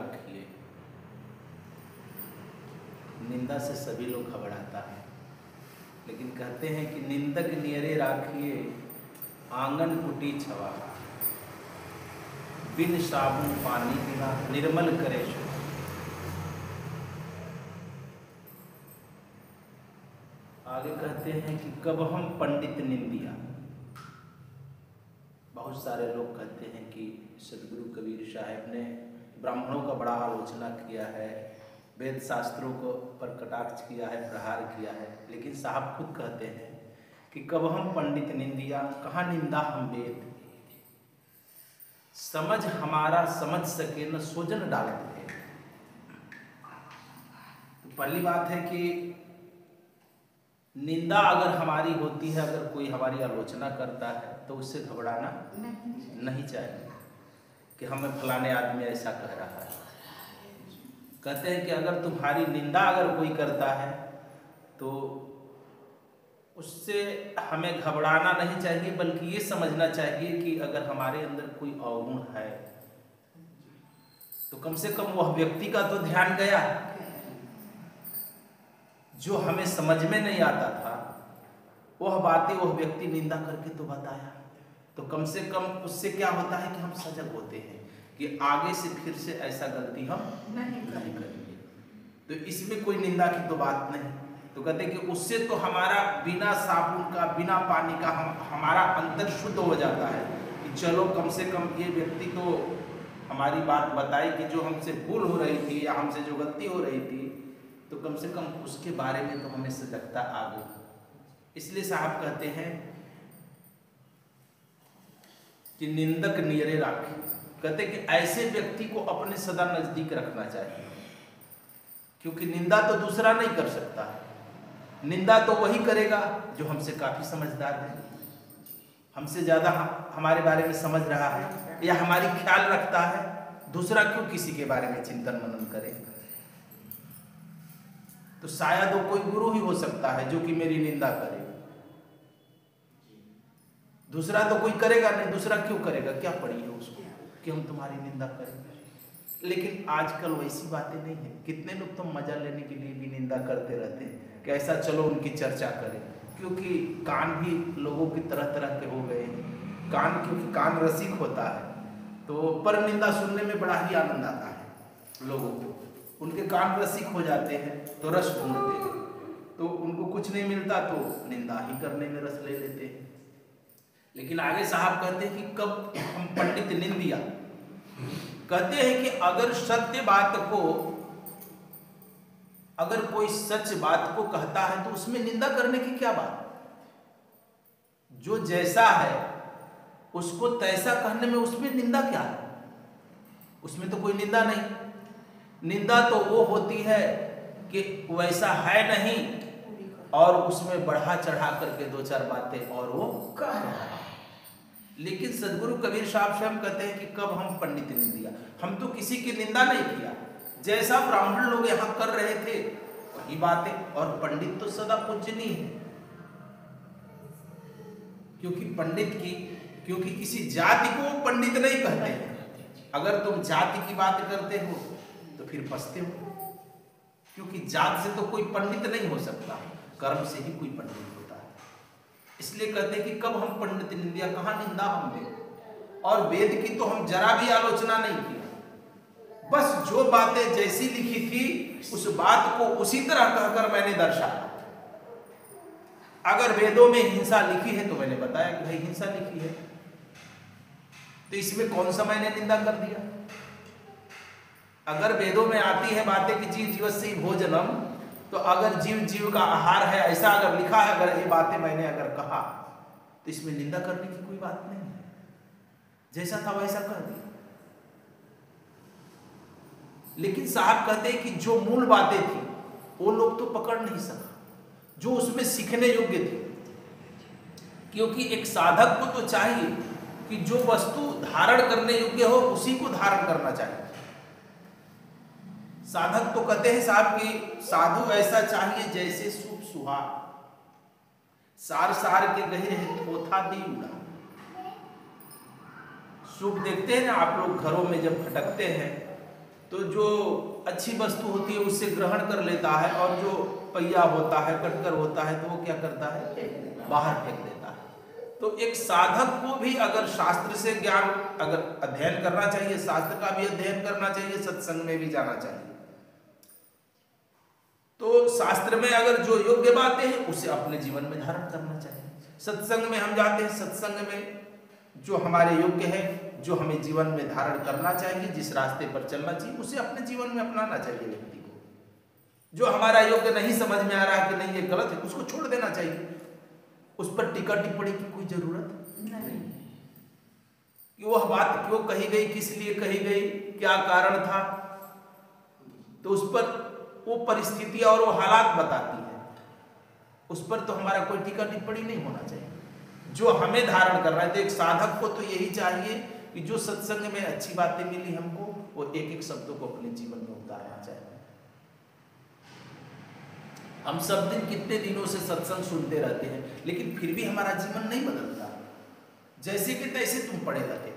राखिए। निंदा से सभी लोग घबराता है, लेकिन कहते हैं कि निंदक नियरे राखिए, आंगन कुटी छवा, बिन साबुन पानी बिना निर्मल करे शोभा। आगे कहते हैं कि कब हम पंडित निंदिया। बहुत सारे लोग कहते हैं कि सदगुरु कबीर साहब ने ब्राह्मणों का बड़ा आलोचना किया है, वेद शास्त्रों को पर कटाक्ष किया है, प्रहार किया है, लेकिन साहब खुद कहते हैं कि कब हम पंडित निंदिया, कहाँ निंदा हम वेद, समझ हमारा समझ सके न सोजन डालते हैं। तो पहली बात है कि निंदा अगर हमारी होती है, अगर कोई हमारी आलोचना करता है तो उससे घबराना नहीं चाहिए कि हमें फलाने आदमी ऐसा कह रहा है। कहते हैं कि अगर तुम्हारी निंदा अगर कोई करता है तो उससे हमें घबराना नहीं चाहिए, बल्कि ये समझना चाहिए कि अगर हमारे अंदर कोई अवगुण है तो कम से कम वह व्यक्ति का तो ध्यान गया। जो हमें समझ में नहीं आता था वह बातें वह व्यक्ति निंदा करके तो बताया, तो कम से कम उससे क्या होता है कि हम सजग होते हैं कि आगे से फिर से ऐसा गलती हम नहीं करेंगे। तो इसमें कोई निंदा की तो बात नहीं। तो कहते हैं कि उससे तो हमारा बिना साबुन का, बिना पानी का हमारा अंतर शुद्ध हो जाता है कि चलो कम से कम ये व्यक्ति तो हमारी बात बताई कि जो हमसे भूल हो रही थी या हमसे जो गलती हो रही थी, तो कम से कम उसके बारे में तो हमें सजगता आ गई। इसलिए साहब कहते हैं कि निंदक नियरे राखे। कहते हैं कि ऐसे व्यक्ति को अपने सदा नजदीक रखना चाहिए, क्योंकि निंदा तो दूसरा नहीं कर सकता है। निंदा तो वही करेगा जो हमसे काफी समझदार है, हमसे ज्यादा हमारे बारे में समझ रहा है या हमारी ख्याल रखता है। दूसरा क्यों किसी के बारे में चिंतन मनन करे। तो शायद वो कोई गुरु ही हो सकता है जो कि मेरी निंदा करे, दूसरा तो कोई करेगा नहीं। दूसरा क्यों करेगा, क्या पड़ी है उसको कि हम तुम्हारी निंदा करें। लेकिन आजकल वैसी बातें नहीं है। कितने लोग तो मजा लेने के लिए भी निंदा करते रहते हैं कि ऐसा चलो उनकी चर्चा करें, क्योंकि कान भी लोगों की तरह तरह के हो गए हैं। कान, क्योंकि कान रसिक होता है, तो पर निंदा सुनने में बड़ा ही आनंद आता है लोगों को। उनके कान रसिक हो जाते हैं तो रस ढूंढते हैं, तो उनको कुछ नहीं मिलता तो निंदा ही करने में रस ले लेते हैं। लेकिन आगे साहब कहते हैं कि कब हम पंडित निंदिया। कहते हैं कि अगर सत्य बात को, अगर कोई सच बात को कहता है तो उसमें निंदा करने की क्या बात। जो जैसा है उसको तैसा कहने में उसमें निंदा क्या है। उसमें तो कोई निंदा नहीं। निंदा तो वो होती है कि वैसा है नहीं और उसमें बढ़ा चढ़ा करके दो चार बातें और वो कह रहा है। लेकिन सदगुरु कबीर साहब स्वयं कहते हैं कि कब हम पंडित निंदिया। हम तो किसी की निंदा नहीं किया, जैसा ब्राह्मण लोग यहाँ कर रहे थे वही बातें। और पंडित तो सदा पूजनीय है, क्योंकि पंडित की, क्योंकि किसी जाति को पंडित नहीं कहते हैं। अगर तुम जाति की बात करते हो तो फिर फंसते हो, क्योंकि जात से तो कोई पंडित नहीं हो सकता, कर्म से ही कोई पंडित होता है। इसलिए कहते हैं कि कब हम पंडित निंदिया, कहाँ निंदा हमने। और वेद की तो हम जरा भी आलोचना नहीं की, बस जो बातें जैसी लिखी थी उस बात को उसी तरह कहकर मैंने दर्शाया। अगर वेदों में हिंसा लिखी है तो मैंने बताया कि भाई हिंसा लिखी है, तो इसमें कौन सा मैंने निंदा कर दिया। अगर वेदों में आती है बातें कि जीव जीवस्य भोजनम, तो अगर जीव जीव का आहार है ऐसा अगर लिखा है, अगर ये बातें मैंने अगर कहा तो इसमें निंदा करने की कोई बात नहीं है। जैसा था वैसा कर दिया। लेकिन साहब कहते हैं कि जो मूल बातें थी वो लोग तो पकड़ नहीं सका, जो उसमें सीखने योग्य थे। क्योंकि एक साधक को तो चाहिए कि जो वस्तु धारण करने योग्य हो उसी को धारण करना चाहिए। साधक तो कहते हैं साहब कि साधु ऐसा चाहिए जैसे सूप सुहा, सार सार के गहे थोथा दी उड़ा। सूप देखते हैं ना आप लोग घरों में जब फटकते हैं तो जो अच्छी वस्तु होती है उससे ग्रहण कर लेता है, और जो पहिया होता है, कटकर होता है, तो वो क्या करता है, बाहर फेंक देता है। तो एक साधक को भी अगर शास्त्र से ज्ञान अगर अध्ययन करना चाहिए, शास्त्र का भी अध्ययन करना चाहिए, सत्संग में भी जाना चाहिए। तो शास्त्र में अगर जो योग्य बातें हैं उसे अपने जीवन में धारण करना चाहिए। सत्संग में हम जाते हैं, सत्संग में जो हमारे योग्य है, जो हमें जीवन में धारण करना चाहिए, जिस रास्ते पर चलना चाहिए, उसे अपने जीवन में अपनाना चाहिए व्यक्ति को। जो हमारा योग्य नहीं समझ में आ रहा है कि नहीं ये गलत है, उसको छोड़ देना चाहिए। उस पर टीका टिप्पणी की कोई जरूरत नहीं कि वह बात क्यों कही गई, किस लिए कही गई, क्या कारण था, तो उस पर वो परिस्थिति और वो हालात बताती है, उस पर तो हमारा कोई टीका टिप्पणी नहीं होना चाहिए। जो हमें धारण कर रहा है, तो एक साधक को तो यही चाहिए कि जो सत्संग में अच्छी बातें मिली हमको, वो एक एक शब्दों को अपने जीवन में उतारना चाहिए। हम सब दिन कितने दिनों से सत्संग सुनते रहते हैं, लेकिन फिर भी हमारा जीवन नहीं बदलता, जैसे कि तैसे तुम पड़े रहते।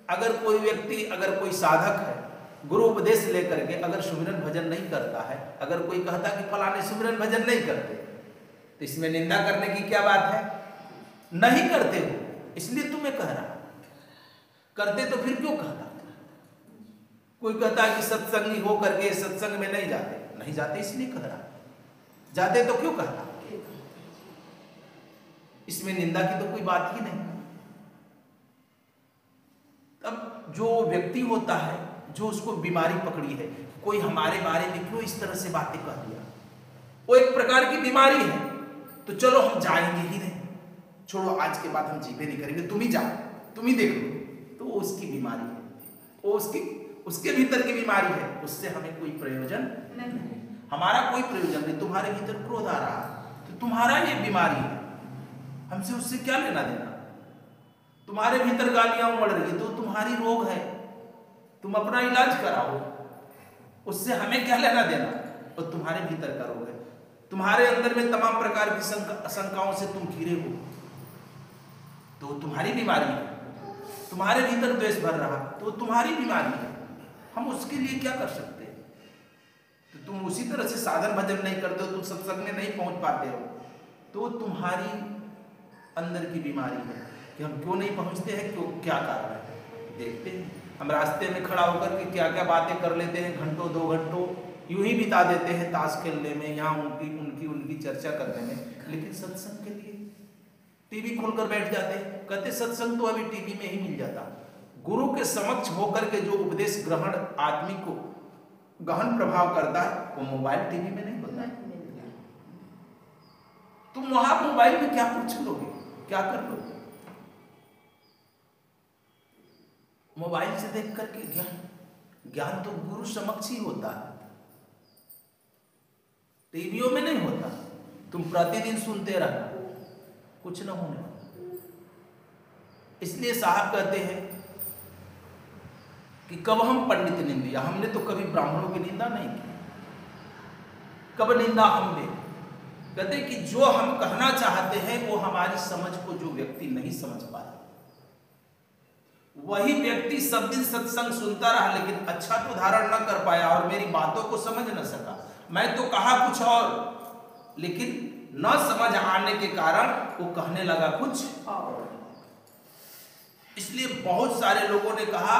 अगर कोई व्यक्ति, अगर कोई साधक है, गुरु उपदेश लेकर के अगर सुमिरन भजन नहीं करता है, अगर कोई कहता कि फलाने सुमिरन भजन नहीं करते, तो इसमें निंदा करने की क्या बात है? नहीं करते हो इसलिए तुम्हें कह रहा, करते तो फिर क्यों कहता? कोई कहता है कि सत्संगी हो करके सत्संग में नहीं जाते, नहीं जाते इसलिए कह रहा, जाते तो क्यों कहता? इसमें निंदा की तो कोई बात ही नहीं। तब जो व्यक्ति होता है, जो उसको बीमारी पकड़ी है, कोई हमारे बारे में क्यों इस तरह से बातें कह दिया, वो एक प्रकार की बीमारी है, तो चलो हम जाएंगे ही नहीं, छोड़ो आज के बाद हम जीवे नहीं करेंगे, तुम ही जाओ, तुम ही देख लो, तो वो उसकी बीमारी है, वो उसके भीतर की बीमारी है, उससे हमें कोई प्रयोजन नहीं, हमारा कोई प्रयोजन नहीं। तुम्हारे भीतर क्रोध आ रहा है तो तुम्हारा ये बीमारी है, हमसे उससे क्या लेना देना। तुम्हारे भीतर गालियां उमड़ रही है तो तुम्हारी रोग है, तुम अपना इलाज कराओ, उससे हमें क्या लेना देना, और तुम्हारे भीतर का रोग है। तुम्हारे अंदर में तमाम प्रकार की शंकाओं से तुम घिरे हो, तो तुम्हारी बीमारी है। तुम्हारे भीतर द्वेष भर रहा तो तुम्हारी बीमारी है, हम उसके लिए क्या कर सकते हैं? तो तुम उसी तरह से साधन भजन नहीं करते हो, तुम सत्संग में नहीं पहुंच पाते हो, तो तुम्हारी अंदर की बीमारी है कि हम क्यों नहीं पहुंचते हैं, क्यों, क्या कारण है। देखते हैं हम रास्ते में खड़ा होकर के क्या क्या बातें कर लेते हैं, घंटों 2 घंटों यूं ही बिता देते हैं ताश खेलने में, यहाँ उनकी चर्चा करने में। लेकिन सत्संग के लिए टीवी खोलकर बैठ जाते हैं, कहते सत्संग तो अभी टीवी में ही मिल जाता। गुरु के समक्ष होकर के जो उपदेश ग्रहण आदमी को गहन प्रभाव करता है, वो मोबाइल टीवी में नहीं होता है। तुम वहां मोबाइल में क्या पूछ लोगे, क्या कर लोगे? मोबाइल से देख करके ज्ञान तो गुरु समक्ष ही होता है, टीवियों में नहीं होता। तुम प्रतिदिन सुनते रहना, कुछ न होने वाला। इसलिए साहब कहते हैं कि कब हम पंडित निंदिया, हमने तो कभी ब्राह्मणों की निंदा नहीं की, कब निंदा हमने। कहते कि जो हम कहना चाहते हैं वो हमारी समझ को जो व्यक्ति नहीं समझ पाया, वही व्यक्ति सब दिन सत्संग सुनता रहा लेकिन अच्छा तो धारण न कर पाया और मेरी बातों को समझ न सका। मैं तो कहा कुछ और, लेकिन न समझ आने के कारण वो कहने लगा कुछ और। इसलिए बहुत सारे लोगों ने कहा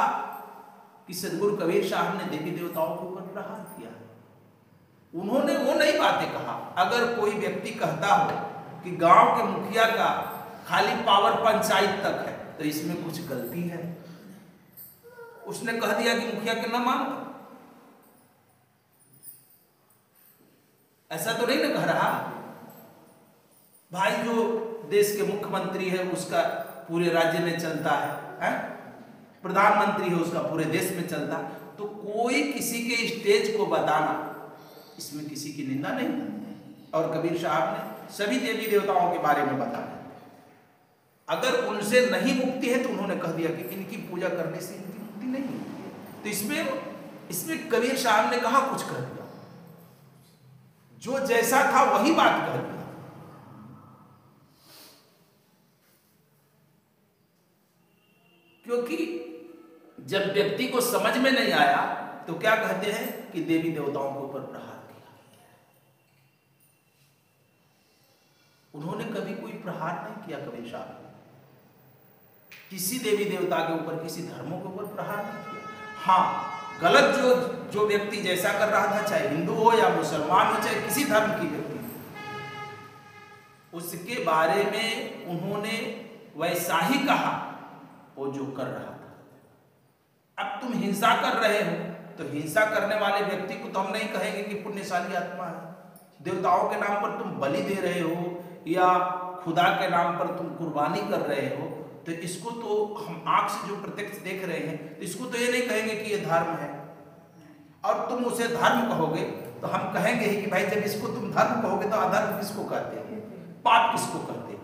कि सदगुरु कबीर साहब ने देवी देवताओं के ऊपर प्रहार किया। उन्होंने वो नई बातें कहा। अगर कोई व्यक्ति कहता हो कि गांव के मुखिया का खाली पावर पंचायत तक है, तो इसमें कुछ गलती है। उसने कह दिया कि मुखिया के न मानो, ऐसा तो नहीं ना कह रहा भाई। जो देश के मुख्यमंत्री है उसका पूरे राज्य में चलता है, प्रधानमंत्री है उसका पूरे देश में चलता, तो कोई किसी के स्टेज को बताना, इसमें किसी की निंदा नहीं करते। और कबीर साहब ने सभी देवी देवताओं के बारे में बताया। अगर उनसे नहीं मुक्ति है तो उन्होंने कह दिया कि इनकी पूजा करने से इनकी मुक्ति नहीं होती। तो इसमें कबीर साहब ने कहा कुछ कह दिया, जो जैसा था वही बात कह दिया। क्योंकि जब व्यक्ति को समझ में नहीं आया तो क्या कहते हैं कि देवी देवताओं के ऊपर प्रहार किया। उन्होंने कभी कोई प्रहार नहीं किया, कभी शाप किसी देवी देवता के ऊपर, किसी धर्मों के ऊपर प्रहार नहीं किया। हाँ, गलत जो व्यक्ति जैसा कर रहा था, चाहे हिंदू हो या मुसलमान हो, चाहे किसी धर्म की व्यक्ति, उसके बारे में उन्होंने वैसा ही कहा वो जो कर रहा था। अब तुम हिंसा कर रहे हो तो हिंसा करने वाले व्यक्ति को तो हम नहीं कहेंगे कि पुण्यशाली आत्मा है। देवताओं के नाम पर तुम बलि दे रहे हो या खुदा के नाम पर तुम कुर्बानी कर रहे हो, तो इसको तो हम आंख से जो प्रत्यक्ष देख रहे हैं, तो इसको तो ये नहीं कहेंगे कि ये धर्म है। और तुम उसे धर्म कहोगे तो हम कहेंगे ही कि भाई जब इसको तुम धर्म कहोगे तो अधर्म किसको कहते हो, पाप किसको कहते हो।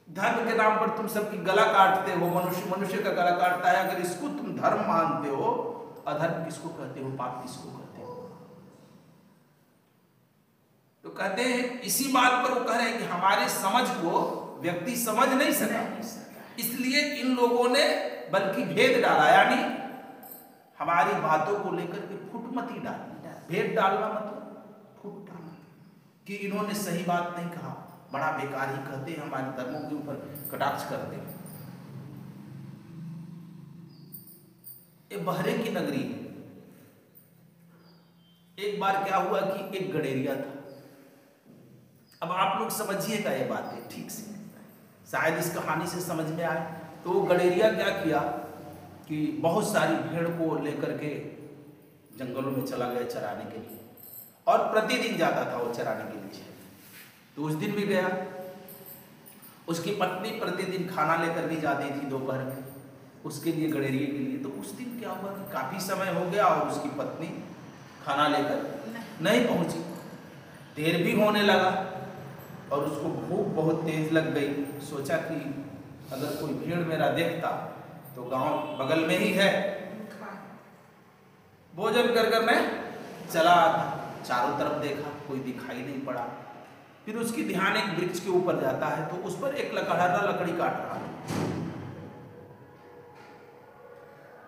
धर्म के नाम पर तुम सबकी गला काटते हो, मनुष्य का गला काटता है, अगर इसको तुम धर्म मानते हो, अधर्म किसको कहते हो, पाप किसको कहते हो। तो कहते हैं इसी बात पर वो कह रहे हैं कि हमारे समझ को व्यक्ति समझ नहीं सका, इसलिए इन लोगों ने बल्कि भेद डाला, यानी हमारी बातों को लेकर के फुटमती डाली। भेद डालना मतलब फुट डालना, कि इन्होंने सही बात नहीं कहा, बड़ा बेकार ही कहते हैं, हमारे धर्मों के ऊपर कटाक्ष करते हैं। ये बहरे की नगरी है। एक बार क्या हुआ कि एक गडेरिया था। अब आप लोग समझिएगा ये बातें ठीक से, शायद इस कहानी से समझ में आए। तो गडेरिया क्या किया कि बहुत सारी भेड़ को लेकर के जंगलों में चला गया चराने के लिए, और प्रतिदिन जाता था वो चराने के लिए। तो उस दिन भी गया। उसकी पत्नी प्रतिदिन खाना लेकर भी जाती थी दोपहर में उसके लिए, गडेरिए के लिए। तो उस दिन क्या हुआ कि काफ़ी समय हो गया और उसकी पत्नी खाना लेकर नहीं पहुंची। देर भी होने लगा और उसको भूख बहुत तेज लग गई। सोचा कि अगर कोई भेड़ मेरा देखता तो गांव बगल में ही है, भोजन कर कर मैं चला आता। चारों तरफ देखा, कोई दिखाई नहीं पड़ा। फिर उसकी ध्यान एक वृक्ष के ऊपर जाता है, तो उस पर एक लकड़हारा लकड़ी काट रहा था।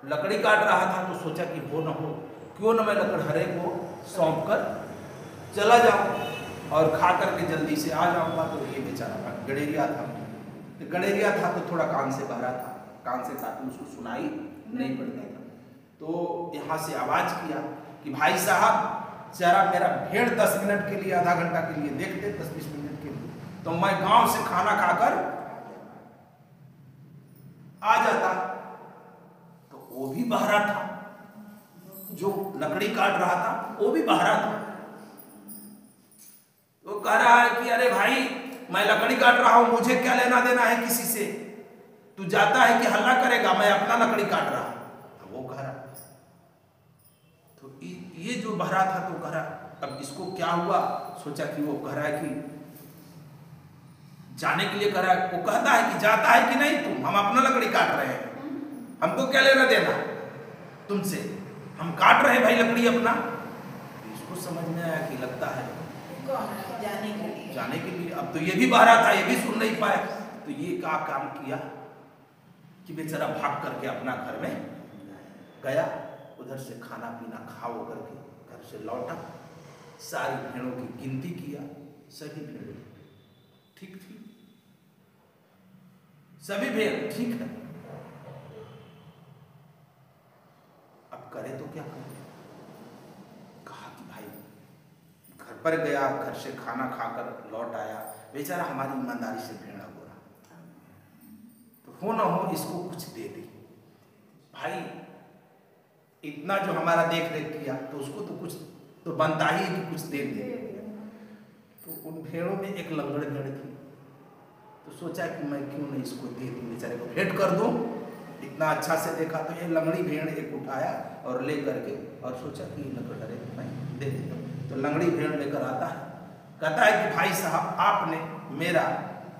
लकड़ी काट रहा था तो सोचा कि हो न हो, क्यों न मैं लकड़हारे को सौंप कर चला जाऊं और खा करके जल्दी से आ जाऊंगा। तो ये बेचारा गडेरिया था, तो गडेरिया था तो थोड़ा कान से बहरा था, कान से काफी उसको सुनाई नहीं पड़ता था। तो यहाँ से आवाज किया कि भाई साहब जरा मेरा भेड़ 10 मिनट के लिए, आधा घंटा के लिए देख दे, 10-20 मिनट के लिए, तो मैं गांव से खाना खाकर आ जाता। तो वो भी बहरा था, जो लकड़ी काट रहा था वो भी बहरा था। वो कह रहा है कि अरे भाई मैं लकड़ी काट रहा हूं, मुझे क्या लेना देना है किसी से, तू जाता है कि हल्ला करेगा, मैं अपना लकड़ी काट रहा। तो वो कह रहा, तो ये जो बहरा था तो कह रहा, अब इसको क्या हुआ, सोचा कि वो कह रहा है कि जाने के लिए कह रहा है। वो कहता है कि जाता है कि नहीं तुम, हम अपना लकड़ी काट रहे हैं, हमको क्या लेना देना तुमसे, हम काट रहे हैं भाई लकड़ी अपना। इसको समझ में आया कि लगता है जाने के लिए। अब तो ये भी बहरा था, ये भी सुन नहीं पाया। तो ये क्या काम किया कि बेचारा भाग करके अपना घर में गया, उधर से खाना पीना खा वो करके घर से लौटा। सारी भेड़ों की गिनती किया, सभी भेड़ ठीक थी, सभी भेड़ ठीक है। अब करे तो क्या करे, कहा कि भाई घर पर गया, घर से खाना खाकर लौट आया, बेचारा हमारी ईमानदारी से भेड़ा हो रहा, तो हो ना हो इसको कुछ दे दे भाई। इतना जो हमारा देख रेख किया तो उसको तो कुछ तो बनता ही है कि कुछ दे दे। तो उन भेड़ों में एक लंगड़ भेड़ थी, तो सोचा कि मैं क्यों नहीं इसको दे दूं, बेचारे को भेंट कर दूं। इतना अच्छा से देखा तो ये लंगड़ी भेड़ एक उठाया और ले करके, और सोचा कि लकड़हारे को मैं दे देता हूँ। तो लंगड़ी भेड़ लेकर आता है, कहता है कि भाई साहब आपने मेरा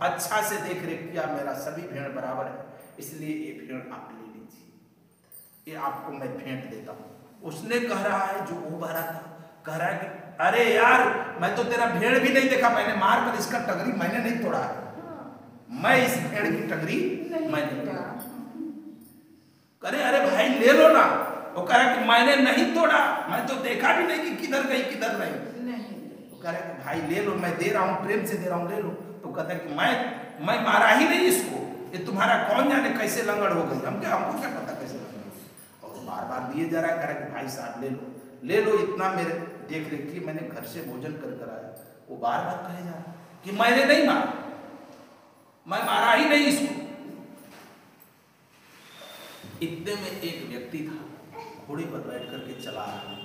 अच्छा से देख रेख किया, मेरा सभी भेड़ बराबर है, इसलिए ये भेड़ आप ले लीजिए, ये आपको मैं भेंट देता हूँ। उसने कह रहा है, जो वो बहरा था, कह रहा है कि अरे यार मैं तो तेरा भेड़ भी नहीं देखा, मैंने मार कर इसका टंगरी मैंने नहीं तोड़ा है, मैं इस भेड़ की टंगरी मैंने तोड़ा। करे अरे भाई ले लो ना। वो कह रहा कि मैंने नहीं तोड़ा, मैं तो देखा भी नहीं कि किधर गई किधर नहीं। कह रहा कि भाई ले लो, मैं दे रहा हूँ, प्रेम से दे रहा हूँ, ले लो। तो कहता है कि मैं मारा ही नहीं इसको, ये तुम्हारा कौन जाने कैसे लंगड़ हो गई, हमको क्या पता कैसे लंगड़। और बार बार दिए जा रहा है, कह रहा कि भाई साहब ले लो, इतना मेरे देख रेख की, मैंने घर से भोजन कर आया। वो बार बार कहे जा रहा कि मैंने नहीं मारा, मैं मारा ही नहीं इसको। इतने में एक व्यक्ति था, घोड़े पर बैठ करके चला रहा।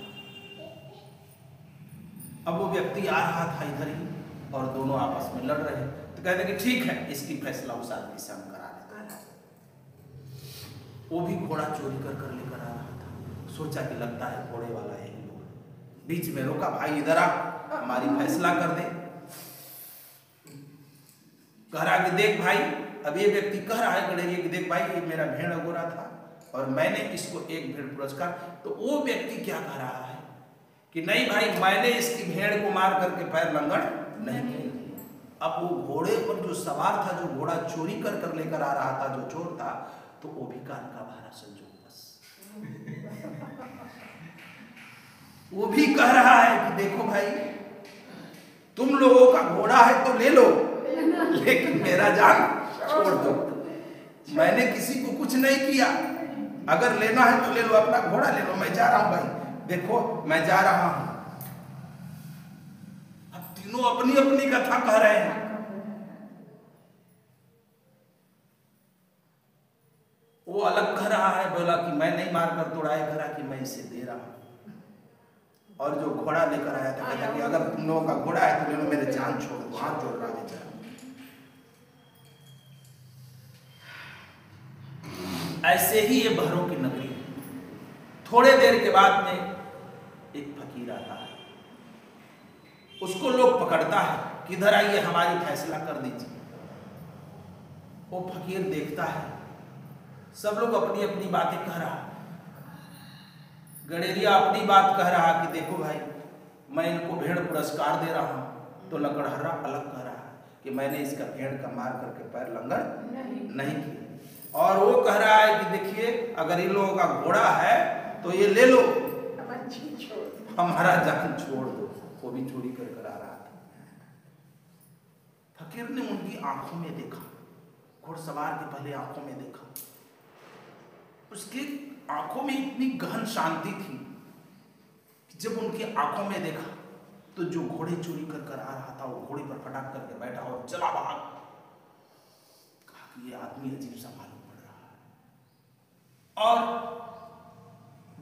अब वो व्यक्ति आ रहा था इधर ही, और दोनों आपस में लड़ रहे। तो कहते कि ठीक है, इसकी फैसला उस आदमी से हम करा लेते हैं। वो भी घोड़ा चोरी कर लेकर आ रहा था। सोचा कि लगता है घोड़े वाला है लोग। बीच में रोका, भाई इधर आ, हमारी फैसला कर दे। कह रहा कि देख भाई, अब ये व्यक्ति कह रहा है गणेरिया कि देख भाई, ये मेरा भेड़ अगोरा था और मैंने इसको एक भेड़ पुरस्कार। तो वो व्यक्ति क्या कह रहा है कि नहीं भाई, मैंने इसकी भेड़ को मार करके पैर लंगड़ नहीं किया। अब वो घोड़े पर जो सवार था, जो घोड़ा चोरी कर लेकर आ रहा था, जो चोर था, तो वो भी कान का भारा संजोग बस। वो भी कह रहा है कि देखो भाई, तुम लोगों का घोड़ा है तो ले लो, लेकिन मेरा जान छोड़ दो। मैंने किसी को कुछ नहीं किया, अगर लेना है तो ले लो, अपना घोड़ा ले लो, मैं जा रहा हूं भाई, देखो मैं जा रहा हूं। अब तीनों अपनी अपनी कथा कह रहे हैं। वो अलग कह रहा है, बोला कि मैं नहीं मारकर तोड़ा है, कह रहा कि मैं इसे दे रहा हूं। और जो घोड़ा लेकर आया था कहता कि अगर तुम लोगों का घोड़ा है तो ले लो, मेरे जान छोड़ दो। हाथ जोड़ रहा बेचारा। ऐसे ही ये बहरों की नगरी है। थोड़े देर के बाद में एक फकीर आता है, उसको लोग पकड़ता है, किधर आइए हमारी फैसला कर दीजिए। वो फकीर देखता है, सब लोग अपनी अपनी बातें कह रहा। गणेरिया अपनी बात कह रहा कि देखो भाई, मैं इनको भेड़ पुरस्कार दे रहा हूं। तो लकड़हरा अलग कह रहा है कि मैंने इसका भेड़ का मार करके पैर लंगड़ नहीं किया। और वो कह रहा है कि देखिए, अगर इन लोगों का घोड़ा है तो ये ले लो, हमारा जान छोड़ दो। वो भी चोरी कर आ रहा था। फकीर ने उनकी आंखों में देखा, घुड़सवार के पहले आंखों में देखा, उसकी आंखों में इतनी गहन शांति थी कि जब उनकी आंखों में देखा तो जो घोड़े चोरी कर आ रहा था, वो घोड़े पर फटाक करके बैठा और चला भाग। कहा कि ये आदमी अजीब सा मालूम पड़ रहा है। और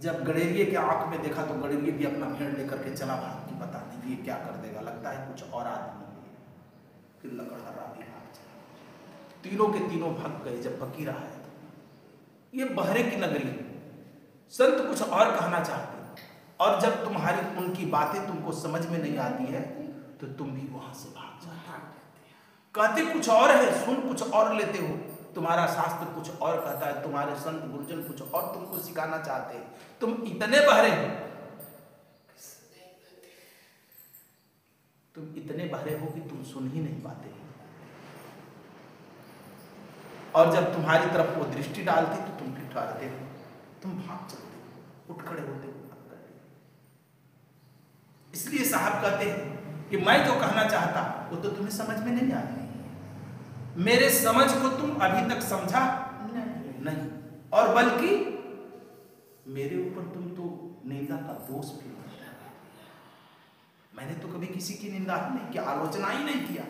जब गणेरिये के आंख में देखा तो गणेरिये भी अपना भेड़ लेकर के चला भाग कि पता नहीं ये क्या कर देगा, लगता है कुछ और आदमी है। फिर लकड़हरा भी भाग चला। तीनों के तीनों भाग गए। जब फकीर आया तो ये बहरे की नगरी है, संत कुछ और कहना चाहते हैं, और जब तुम्हारी उनकी बातें तुमको समझ में नहीं आती है तो तुम भी वहां से भाग जाते हो। कहते कुछ और है, सुन कुछ और लेते हो। तुम्हारा शास्त्र कुछ और कहता है, तुम्हारे संत गुरुजन कुछ और तुमको सिखाना चाहते हैं। तुम इतने बहरे हो, तुम इतने बहरे हो कि तुम सुन ही नहीं पाते हो। और जब तुम्हारी तरफ वो दृष्टि डालती तो तुम भी ठहरते हो, तुम भाग चलते हो, उठ खड़े होते हो। इसलिए साहब कहते हैं कि मैं जो कहना चाहता वो तो तुम्हें समझ में नहीं आ रही। मेरे समझ को तुम अभी तक समझा नहीं, और बल्कि मेरे ऊपर तुम तो निंदा का दोष भी लगाया। मैंने तो कभी किसी की निंदा ही नहीं किया, आलोचना ही नहीं किया।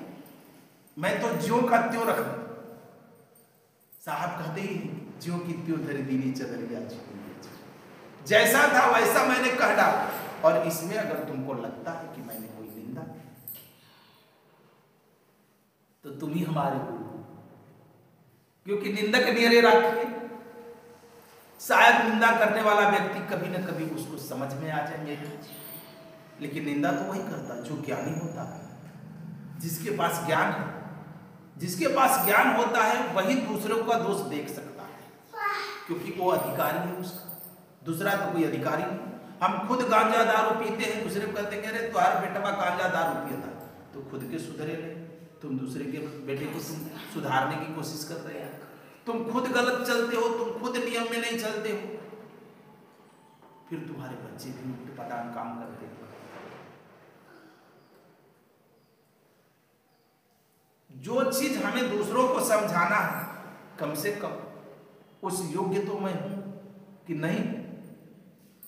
मैं तो ज्यों का त्यों रखा। साहब कहते ही ज्यों की त्यों धरी दीनी चदरिया, जैसा था वैसा मैंने कह डाला। और इसमें अगर तुमको लगता है कि मैंने कोई निंदा तो तुम ही हमारे गुरु हो, क्योंकि निंदक नियरे राखिए। शायद निंदा करने वाला व्यक्ति कभी न कभी उसको समझ में आ जाएंगे, लेकिन निंदा तो वही करता जो ज्ञानी होता है, जिसके पास ज्ञान है। जिसके पास ज्ञान होता है वही दूसरों का दोष देख सकता है, क्योंकि वो अधिकारी है उसका, दूसरा तो कोई अधिकारी नहीं। हम खुद गांजा दारू पीते हैं, दूसरे को कहते हैं तुम्हारे बेटा गांजा दारू पिया था, तो खुद के सुधरे नहीं, तुम दूसरे के बेटे को तुम सुधारने की कोशिश कर रहे हैं। तुम खुद गलत चलते हो, तुम खुद नियम में नहीं चलते हो, फिर तुम्हारे बच्चे भी उल्टे-पटांग काम करते हो। जो चीज हमें दूसरों को समझाना है, कम से कम उस योग्य तो मैं हूं कि नहीं।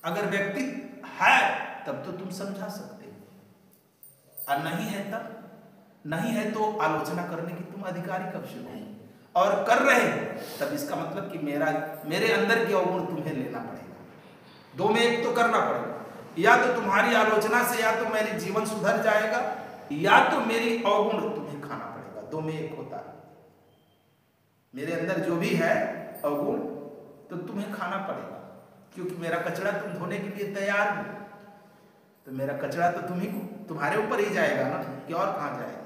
अगर व्यक्ति है तब तो तुम समझा सकते हो, और नहीं है तब नहीं है तो आलोचना करने की तुम अधिकारी कब से हो, और कर रहे तब इसका मतलब कि मेरे अंदर के अवगुण तुम्हें लेना पड़ेगा। दो में एक तो करना पड़ेगा, या तो तुम्हारी आलोचना से या तो मेरी जीवन सुधर जाएगा, या तो मेरी अवगुण तुम्हें खाना पड़ेगा। दो में एक होता है। मेरे अंदर जो भी है अवगुण तो तुम्हें खाना पड़ेगा, क्योंकि मेरा कचरा तुम धोने के लिए तैयार हो, तो मेरा कचरा तो तुम्हारे ऊपर ही जाएगा ना, कि और कहाँ जाएगा।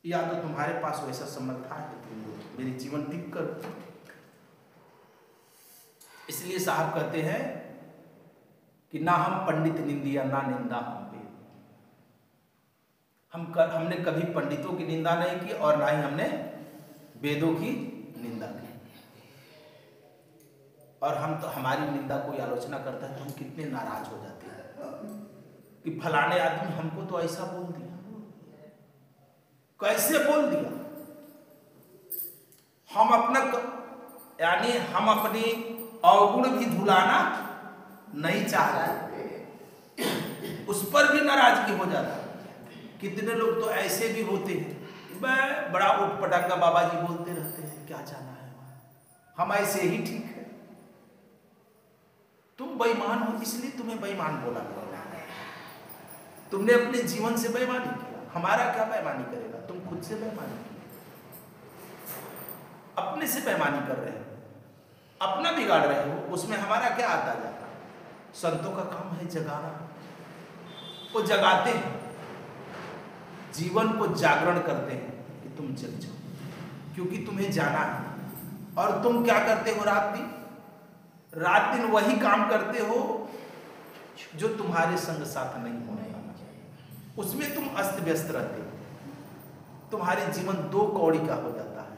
या तो तुम्हारे पास वैसा समर्था है, तुम मेरी जीवन ठीक करो। इसलिए साहब कहते हैं कि ना हम पंडित निंदिया ना निंदा हम पे। हमने कभी पंडितों की निंदा नहीं की और ना ही हमने वेदों की निंदा की। और हम तो हमारी निंदा कोई आलोचना करता है तो हम कितने नाराज हो जाते हैं कि फलाने आदमी हमको तो ऐसा बोल दिया, कैसे बोल दिया। हम अपनी अवगुण भी धुलाना नहीं चाहते, उस पर भी नाराजगी हो जाता। कितने लोग तो ऐसे भी होते हैं, बड़ा उठ पटांगा बाबा जी बोलते रहते हैं, क्या जाना है, हम ऐसे ही ठीक है। तुम बेईमान हो इसलिए तुम्हें बेईमान बोला गया। तुमने अपने जीवन से बेईमानी किया, हमारा क्या बेईमानी करेगा। तुम खुद से बेईमानी की, अपने से बेईमानी कर रहे हो, अपना बिगाड़ रहे हो, उसमें हमारा क्या आता जाता। संतों का काम है जगाना, वो जगाते हैं, जीवन को जागरण करते हैं कि तुम जग जाओ, क्योंकि तुम्हें जाना है। और तुम क्या करते हो रात दिन वही काम करते हो जो तुम्हारे संग साथ नहीं होने वाला, उसमें तुम अस्त व्यस्त रहते हो। तुम्हारे जीवन दो कौड़ी का हो जाता है,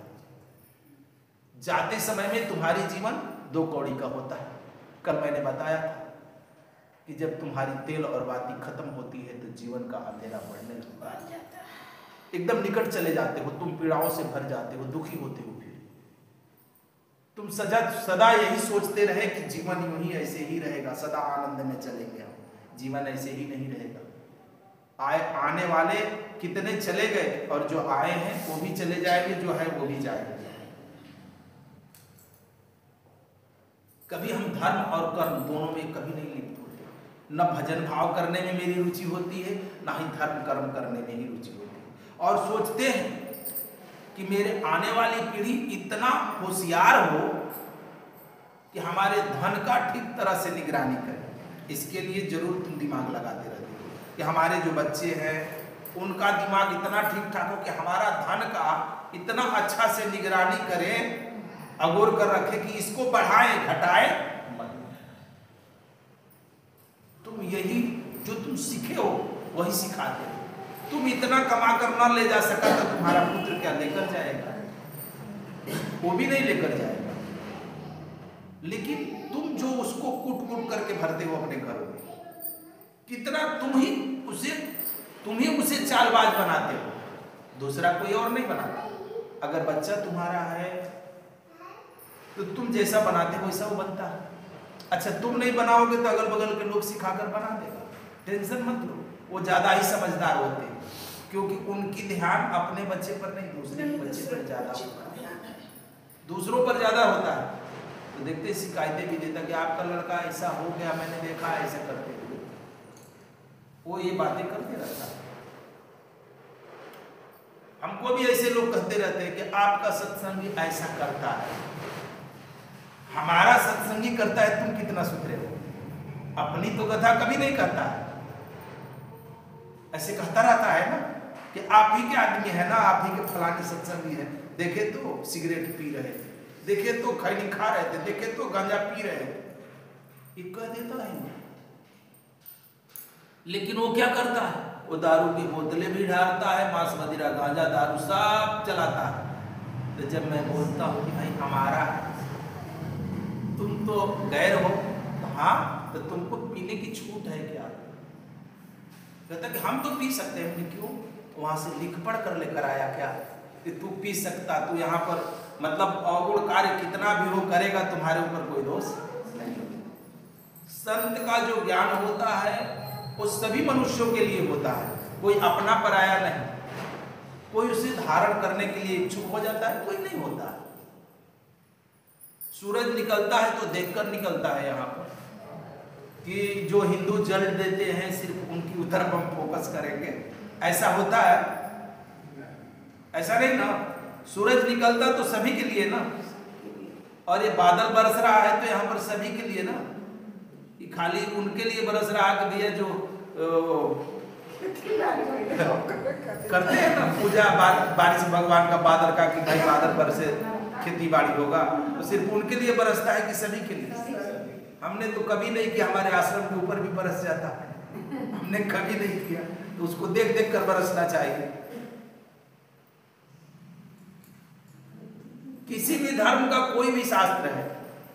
जाते समय में तुम्हारी जीवन दो कौड़ी का होता है। कल मैंने बताया था कि जब तुम्हारी तेल और बाती खत्म होती है तो जीवन का अंधेरा बढ़ने लगता है, एकदम निकट चले जाते हो, तुम पीड़ाओं से भर जाते हो, दुखी होते हो। फिर तुम सदा यही सोचते रहे कि जीवन यूं ही ऐसे ही रहेगा, सदा आनंद में चलेंगे हम, जीवन ऐसे ही नहीं रहेगा। आने वाले कितने चले गए और जो आए हैं वो भी चले जाएंगे, जो है वो भी जाएंगे। कभी हम धर्म और कर्म दोनों में कभी नहीं लिप्त होते। न भजन भाव करने में मेरी रुचि होती है, ना ही धर्म कर्म करने में ही रुचि होती है। और सोचते हैं कि मेरे आने वाली पीढ़ी इतना होशियार हो कि हमारे धन का ठीक तरह से निगरानी करे। इसके लिए जरूर तुम दिमाग लगाते रहते हो कि हमारे जो बच्चे हैं उनका दिमाग इतना ठीक ठाक हो कि हमारा धन का इतना अच्छा से निगरानी करें, अगोर कर रखे कि इसको बढ़ाएं घटाएं मत। तुम यही जो तुम सीखे हो वही सिखाते हो। तुम इतना कमा कर न ले जा सका तो तुम्हारा पुत्र क्या लेकर जाएगा, वो भी नहीं लेकर जाएगा। लेकिन तुम जो उसको कूट कूट करके भरते हो अपने घरों में, कितना तुम ही उसे चालबाज बनाते हो, दूसरा कोई और नहीं बनाता। अगर बच्चा तुम्हारा है तो तुम जैसा बनाते हो वैसा वो बनता है। अच्छा तुम नहीं बनाओगे तो अगल बगल के लोग सिखाकर बना देगा, टेंशन मत लो। वो ज्यादा ही समझदार होते हैं क्योंकि उनकी ध्यान अपने बच्चे पर नहीं, दूसरे बच्चे पर ज्यादा होता है, दूसरों पर ज्यादा होता है। तो देखते शिकायतें भी देता कि आपका लड़का ऐसा हो गया, मैंने देखा ऐसा करते हुए, वो ये बातें करते रहता है। हमको भी ऐसे लोग कहते रहते हैं कि आपका सत्संगी ऐसा करता है। हमारा सत्संगी करता है, तुम कितना सुधरे हो। अपनी तो कथा कभी नहीं करता है, ऐसे कहता रहता है ना कि आप ही के आदमी है ना, आप ही के फलाने सत्संगी है, देखे तो सिगरेट पी रहे थे, देखे तो खैनी खा रहे थे, देखे तो गांजा पी रहे थे, ये कह देता है। लेकिन वो क्या करता है, वो दारू की बोतलें भी ढालता है, मांस मदिरा गांजा दारू सब चलाता है, तो जब मैं बोलता हूँ कि भाई हमारा है, तुम तो गैर हो, तो हाँ, तो तुमको पीने की छूट है क्या? कहता कि हम तो पी सकते हैं। हमने क्यों? वहां से लिख पढ़ कर लेकर आया क्या कि तू पी सकता? तू यहाँ पर मतलब अवगुण कार्य कितना भी हो करेगा, तुम्हारे ऊपर कोई दोष नहीं। संत का जो ज्ञान होता है वो सभी मनुष्यों के लिए होता है, कोई अपना पराया नहीं। कोई उसे धारण करने के लिए इच्छुक हो जाता है, कोई नहीं होता है। सूरज निकलता है तो देखकर निकलता है। यहाँ पर कि जो हिंदू जल देते हैं सिर्फ उनकी उधर हम फोकस करेंगे, ऐसा होता है? ऐसा नहीं ना। सूरज निकलता तो सभी के लिए ना, और ये बादल बरस रहा है तो यहाँ पर सभी के लिए ना, कि खाली उनके लिए बरस रहा है कि भैया जो करते हैं ना पूजा बारिश भगवान का बादल का, कि भाई बादल बरसे खेती बाड़ी होगा, तो सिर्फ उनके लिए बरसता है कि सभी के लिए? हमने तो कभी नहीं किया, हमारे आश्रम के ऊपर भी बरस जाता है, हमने कभी नहीं किया। तो उसको देख देख कर बरसना चाहिए। किसी भी धर्म का कोई भी शास्त्र है,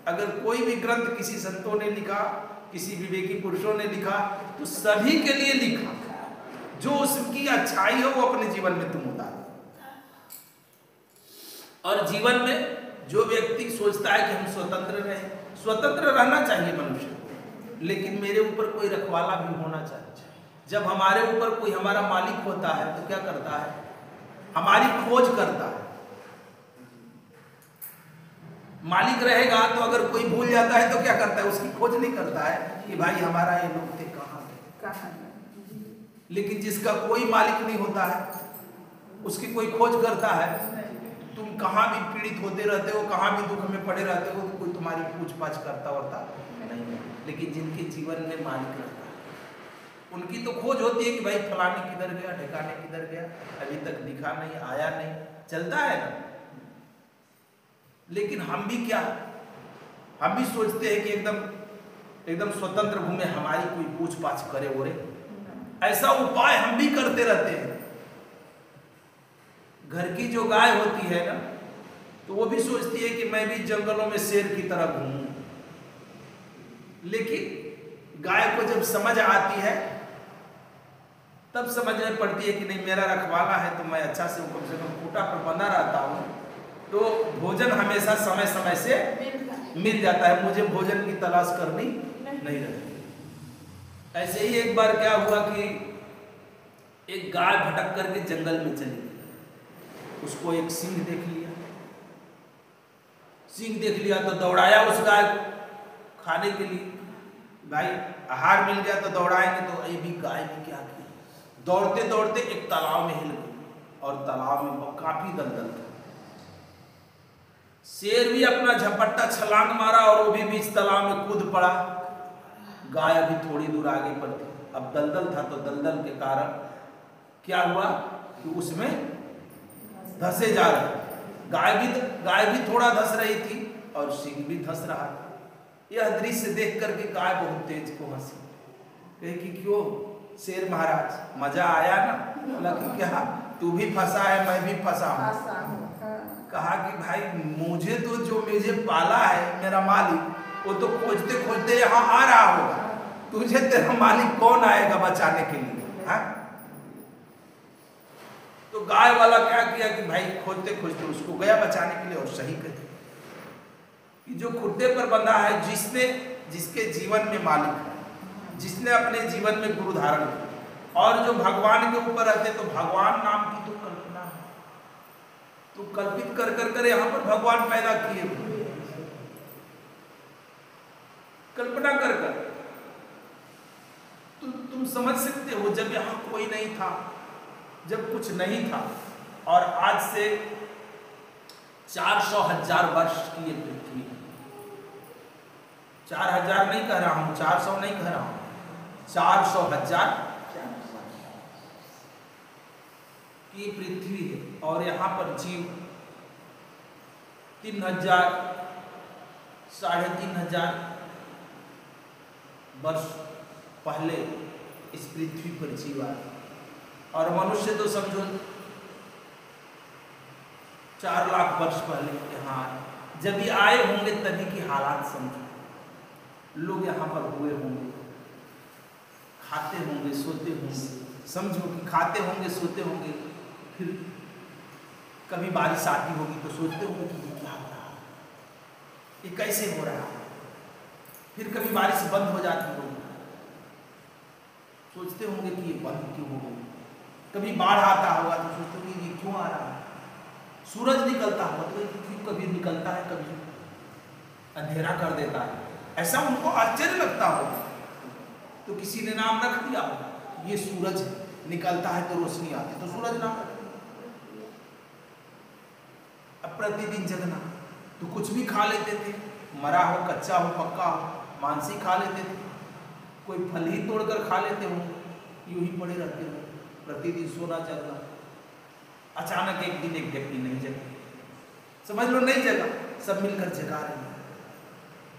अगर कोई भी ग्रंथ किसी संतों ने लिखा, किसी विवेकी पुरुषों ने लिखा, तो सभी के लिए लिखा। जो उसकी अच्छाई हो वो अपने जीवन में तुम उतारो। और जीवन में जो व्यक्ति सोचता है कि हम स्वतंत्र रहें, स्वतंत्र रहना चाहिए मनुष्य को, लेकिन मेरे ऊपर कोई रखवाला भी होना चाहिए। जब हमारे ऊपर कोई हमारा मालिक होता है तो क्या करता है? हमारी खोज करता है। मालिक रहेगा तो अगर कोई भूल जाता है तो क्या करता है? उसकी खोज नहीं करता है कि भाई हमारा ये लोग थे, कहाँ थे। लेकिन जिसका कोई मालिक नहीं होता है उसकी कोई खोज करता है। तुम कहाँ भी पीड़ित होते रहते हो, कहाँ भी दुख में पड़े रहते हो, तो कोई तुम्हारी पूछ पाछ करता होता नहीं। लेकिन जिनके जीवन में मालिक रहता है उनकी तो खोज होती है कि भाई फलाने किधर गया, ठिकाने किधर गया, अभी तक दिखा नहीं, आया नहीं, चलता है ना। लेकिन हम भी क्या, हम भी सोचते हैं कि एकदम स्वतंत्र घूमे, हमारी कोई पूछ पाछ करे ओरे, ऐसा उपाय हम भी करते रहते हैं। घर की जो गाय होती है ना, तो वो भी सोचती है कि मैं भी जंगलों में शेर की तरह घूमूं। लेकिन गाय को जब समझ आती है तब समझ में पड़ती है कि नहीं, मेरा रखवाला है तो मैं अच्छा से कम खूंटा पर बंधा रहता हूँ, तो भोजन हमेशा समय समय से मिल जाता है, मुझे भोजन की तलाश करनी नहीं रहती। ऐसे ही एक बार क्या हुआ कि एक गाय भटक करके जंगल में चली गई। उसको एक सिंह देख लिया। सिंह देख लिया तो दौड़ाया उस गाय खाने के लिए। भाई आहार मिल गया तो दौड़ाएंगे, तो ये भी गाय ने क्या किया, दौड़ते दौड़ते एक तालाब में हिल गई, और तालाब में काफी दलदल था। शेर भी अपना झपट्टा छलांग मारा और वो भी बीच तालाब में कूद पड़ा। गाय अभी थोड़ी दूर आगे पर थी, अब दलदल था, तो दलदल के कारण क्या हुआ कि उसमें धंसे जा रहे। गाय भी थोड़ा धंस रही थी और सिंह भी धंस रहा था। यह दृश्य देख करके गाय बहुत तेज को हंसी, कहे कि क्यों शेर महाराज, मजा आया ना? बोला कि क्या तू भी फंसा है, मैं भी फंसा हूँ। कहा कि भाई मुझे तो जो मुझे पाला है मेरा मालिक, वो तो खोजते खोजते यहाँ आ रहा होगा, तुझे तेरा मालिक कौन आएगा बचाने के लिए? हाँ, तो गाय वाला क्या किया कि भाई खोजते खोजते उसको गया बचाने के लिए। और सही कहे कि जो खुट्टे पर बंधा है, जिसके जीवन में मालिक है, जिसने अपने जीवन में गुरु धारण किया, और जो भगवान के ऊपर रहते, तो भगवान नाम की तो कल्पना है, तो कल्पित कर यहाँ पर भगवान पैदा किए, कल्पना कर तुम समझ सकते हो। जब यहाँ कोई नहीं था, जब कुछ नहीं था, और आज से 400,000 वर्ष की ये पृथ्वी, 4,000 नहीं कह रहा हूं, 400 नहीं कह रहा हूं, 400,000 की पृथ्वी है, और यहाँ पर जीव 3,000 3,500 वर्ष पहले इस पृथ्वी पर जीव आया। और मनुष्य तो समझो 4 लाख वर्ष पहले यहाँ आए। जब ये आए होंगे तभी की हालात समझो। लोग यहाँ पर हुए होंगे, खाते होंगे, सोते होंगे। समझो कि खाते होंगे, सोते होंगे, फिर कभी बारिश आती होगी तो सोचते होंगे कि ये क्या हो रहा है, ये कैसे हो रहा है। फिर कभी बारिश बंद हो जाती होगी, सोचते होंगे कि ये बंद क्यों हो गई। कभी बाढ़ आता होगा तो सोचते होंगे ये क्यों आ रहा है। सूरज निकलता होगा तो क्यों कभी निकलता है, कभी अंधेरा कर देता है। ऐसा उनको आश्चर्य लगता होगा तो किसी ने नाम रख दिया होगा, ये सूरज निकलता है तो रोशनी आती है तो सूरज नाम रख दिया। अब प्रतिदिन जगना तो कुछ भी खा लेते थे, मरा हो, कच्चा हो, पक्का हो, मांसी खा लेते थे। कोई फल ही तोड़कर खा लेते हो, यूं ही पड़े रहते हो। प्रतिदिन सोना जगना। अचानक एक दिन एक व्यक्ति नहीं जगा, समझ लो नहीं जगा, सब मिलकर जगा रहे हैं।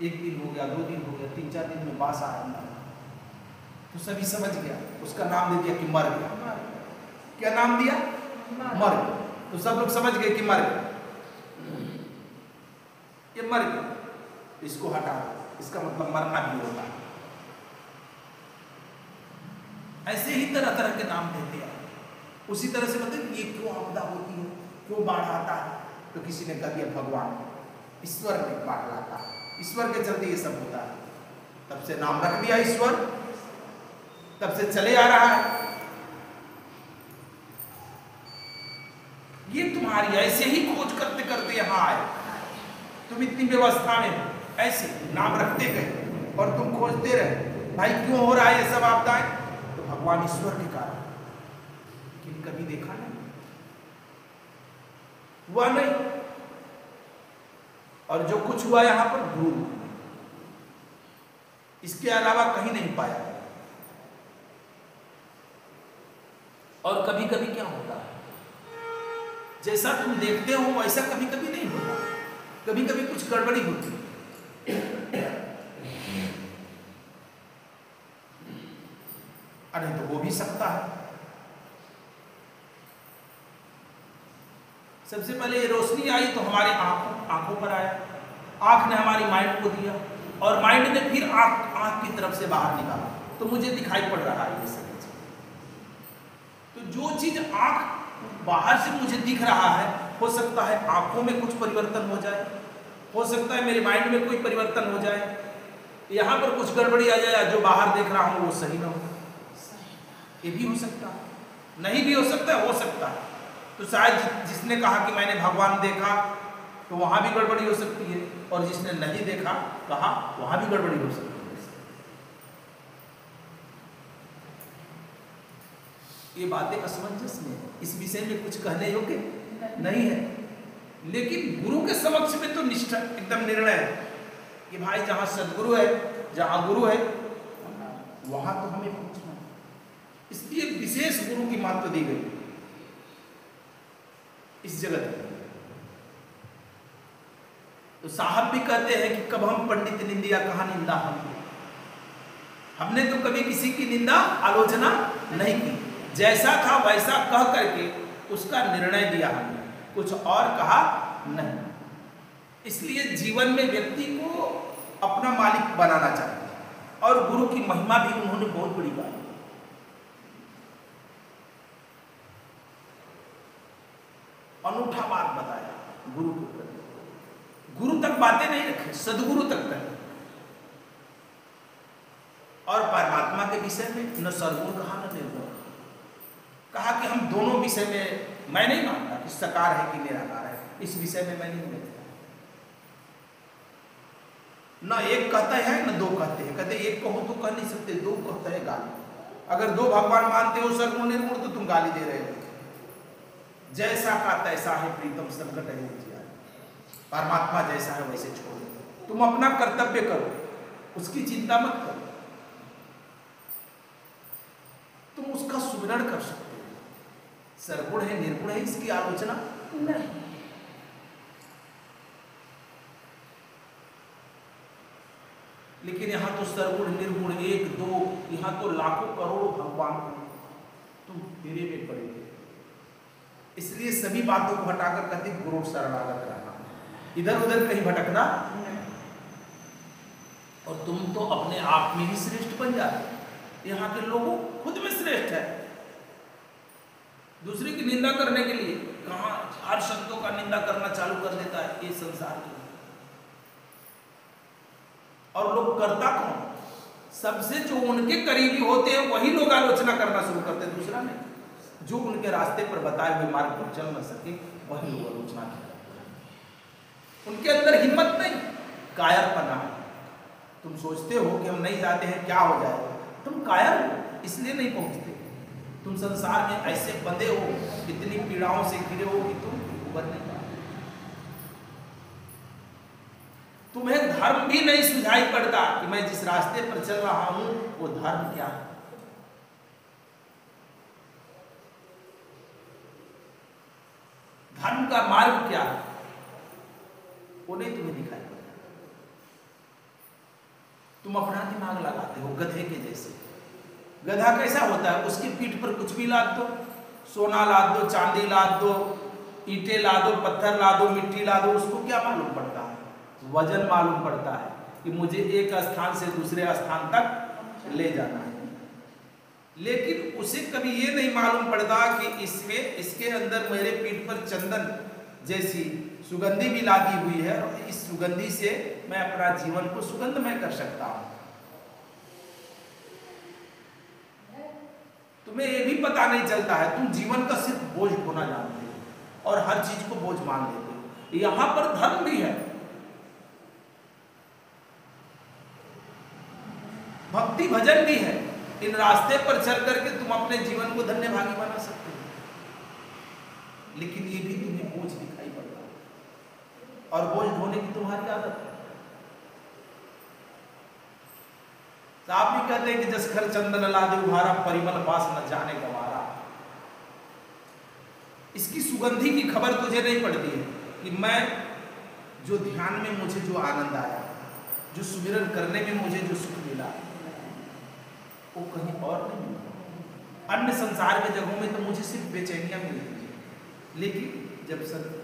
1 दिन हो गया, 2 दिन हो गया, 3-4 दिन में बास आ रहा तो सभी समझ गया, उसका नाम दे दिया कि मर गया। क्या नाम दिया? मर गया। तो सब लोग समझ गए कि मर गया, ये मर गया, इसको हटा दो, इसका मतलब मरना भी होता है। ऐसे ही तरह तरह के नाम देते हैं। उसी तरह से मतलब ये क्यों आपदा होती है, क्यों बाढ़ आता है, तो किसी ने कह दिया भगवान, ईश्वर ने बाढ़ लाता है, ईश्वर के चलते ये सब होता है। तब से नाम रख दिया ईश्वर, तब से चले आ रहा है। ये तुम्हारी ऐसे ही खोज करते करते यहां आए। तुम इतनी व्यवस्था में हो, ऐसे नाम रखते गए और तुम खोजते रहे भाई क्यों हो रहा है ये सब आपदाएं, तो भगवान ईश्वर के कारण। लेकिन कभी देखा नहीं, हुआ नहीं। और जो कुछ हुआ यहां पर गुरु, इसके अलावा कहीं नहीं पाया। और कभी कभी क्या होता है, जैसा तुम देखते हो वैसा कभी कभी नहीं होता, कभी कभी कुछ गड़बड़ी होती है। अरे तो हो भी सकता है। सबसे पहले रोशनी आई तो हमारे आंखों पर आया, आंख ने हमारी माइंड को दिया और माइंड ने फिर आंख की तरफ से बाहर निकाला तो मुझे दिखाई पड़ रहा है ये सब। तो जो चीज आंख बाहर से मुझे दिख रहा है, हो सकता है आंखों में कुछ परिवर्तन हो जाए, हो सकता है मेरे माइंड में कोई परिवर्तन हो जाए, यहाँ पर कुछ गड़बड़ी आ जाए, जो बाहर देख रहा हूँ वो सही ना हो, ये भी हो सकता है, नहीं भी हो सकता है, हो सकता है। तो शायद जिसने कहा कि मैंने भगवान देखा तो वहाँ भी गड़बड़ी हो सकती है, और जिसने नहीं देखा कहा वहाँ भी गड़बड़ी हो सकती है। ये बातें असमंजस में, इस विषय में कुछ कहने योग्य नहीं है। लेकिन गुरु के समक्ष में तो निष्ठा एकदम निर्णय है कि भाई जहां सदगुरु है, जहां गुरु है, वहां तो हमें पहुंचना। इसलिए विशेष गुरु की महत्व दी गई इस जगत में। तो साहब भी कहते हैं कि कब हम पंडित निंदिया कहा निंदा हमने तो कभी किसी की निंदा आलोचना नहीं की, जैसा था वैसा कह करके उसका निर्णय दिया हमने, कुछ और कहा नहीं। इसलिए जीवन में व्यक्ति को अपना मालिक बनाना चाहिए, और गुरु की महिमा भी उन्होंने बहुत बड़ी बात, अनूठा बात बताया गुरु के प्रति। गुरु तक बातें नहीं रखे, सदगुरु तक रखे। और परमात्मा के विषय में न सर्वगुण कहा न निर्गुण कहा कि हम दोनों विषय में, मैं नहीं मानता कि सकार है कि निराकार है, इस विषय में मैं नहीं मानता। न एक कहता है न दो कहते हैं, कहते एक कहो तो कह नहीं सकते, दो कहता है गाली। अगर दो भगवान मानते हो सर्वगुण निर्गुण तो तुम गाली दे रहे हो। जैसा का तैसा है प्रीतम संकट है जिया, परमात्मा जैसा है वैसे छोड़ो, तुम अपना कर्तव्य करो, उसकी चिंता मत करो, तुम उसका सुमिरन कर सकते हो। सर्वगुण है निर्गुण है इसकी आलोचना नहीं। लेकिन यहां तो सर्वगुण निर्गुण एक दो, यहां तो लाखों करोड़ों भगवान तुम मेरे में पड़े। इसलिए सभी बातों को हटाकर कहते गुरु शरणागत रहना, इधर उधर कहीं भटकना। और तुम तो अपने आप में ही श्रेष्ठ बन जाते। यहाँ के लोगों खुद में श्रेष्ठ है, दूसरे की निंदा करने के लिए कहाँ हर शब्दों का निंदा करना चालू कर देता है ये संसार के। और लोग करता कौन? सबसे जो उनके करीबी होते हैं वही लोग आलोचना करना शुरू करते हैं, दूसरा नहीं। जो उनके रास्ते पर बताए हुए मार्ग पर चल न सके वही लोग आलोचना करते हैं। उनके अंदर हिम्मत नहीं, कायरपना। तुम सोचते हो कि हम नहीं जाते हैं क्या हो जाएगा, तुम कायर हो, इसलिए नहीं पहुंचते। तुम संसार में ऐसे बंधे हो, इतनी पीड़ाओं से घिरे हो कि तुम उबर नहीं पाते। तुम्हें धर्म भी नहीं सुझाई पड़ता कि मैं जिस रास्ते पर चल रहा हूं वो धर्म क्या है। धर्म का मार्ग क्या है वो नहीं तुम्हें दिखाई पड़ता। तुम अपना दिमाग लगाते हो गधे के जैसे। गधा कैसा होता है? उसकी पीठ पर कुछ भी लाद दो, सोना लाद दो, चांदी लाद दो, ईंटें ला दो, पत्थर ला दो, मिट्टी ला दो, उसको क्या मालूम पड़ता है? वजन मालूम पड़ता है कि मुझे एक स्थान से दूसरे स्थान तक ले जाना है। लेकिन उसे कभी ये नहीं मालूम पड़ता कि इसमें इसके अंदर मेरे पीठ पर चंदन जैसी सुगंधी भी लागी हुई है और इस सुगंधी से मैं अपना जीवन को सुगंधमय कर सकता हूं। तुम्हें ये भी पता नहीं चलता है, तुम जीवन का सिर्फ बोझ ढोना जानते हो और हर चीज को बोझ मान लेते हो। यहां पर धर्म भी है, भक्ति भजन भी है। इन रास्ते पर चल करके तुम अपने जीवन को धन्य भागी बना सकते हो। लेकिन ये भी तुम्हें बोझ दिखाई पड़ता है और बोझ ढोने की तुम्हारी आदत है। आप भी कहते हैं कि जस घर चंदन लादे उभारा, परिमल बास न जाने गवारा। इसकी सुगंधी की खबर तुझे नहीं पड़ती है कि मैं जो ध्यान में मुझे जो आनंद आया, जो सुमिरन करने में मुझे जो सुख मिला, वो कहीं और नहीं मिला। अन्य संसार के जगहों में तो मुझे सिर्फ बेचैनियां मिलती है। लेकिन जब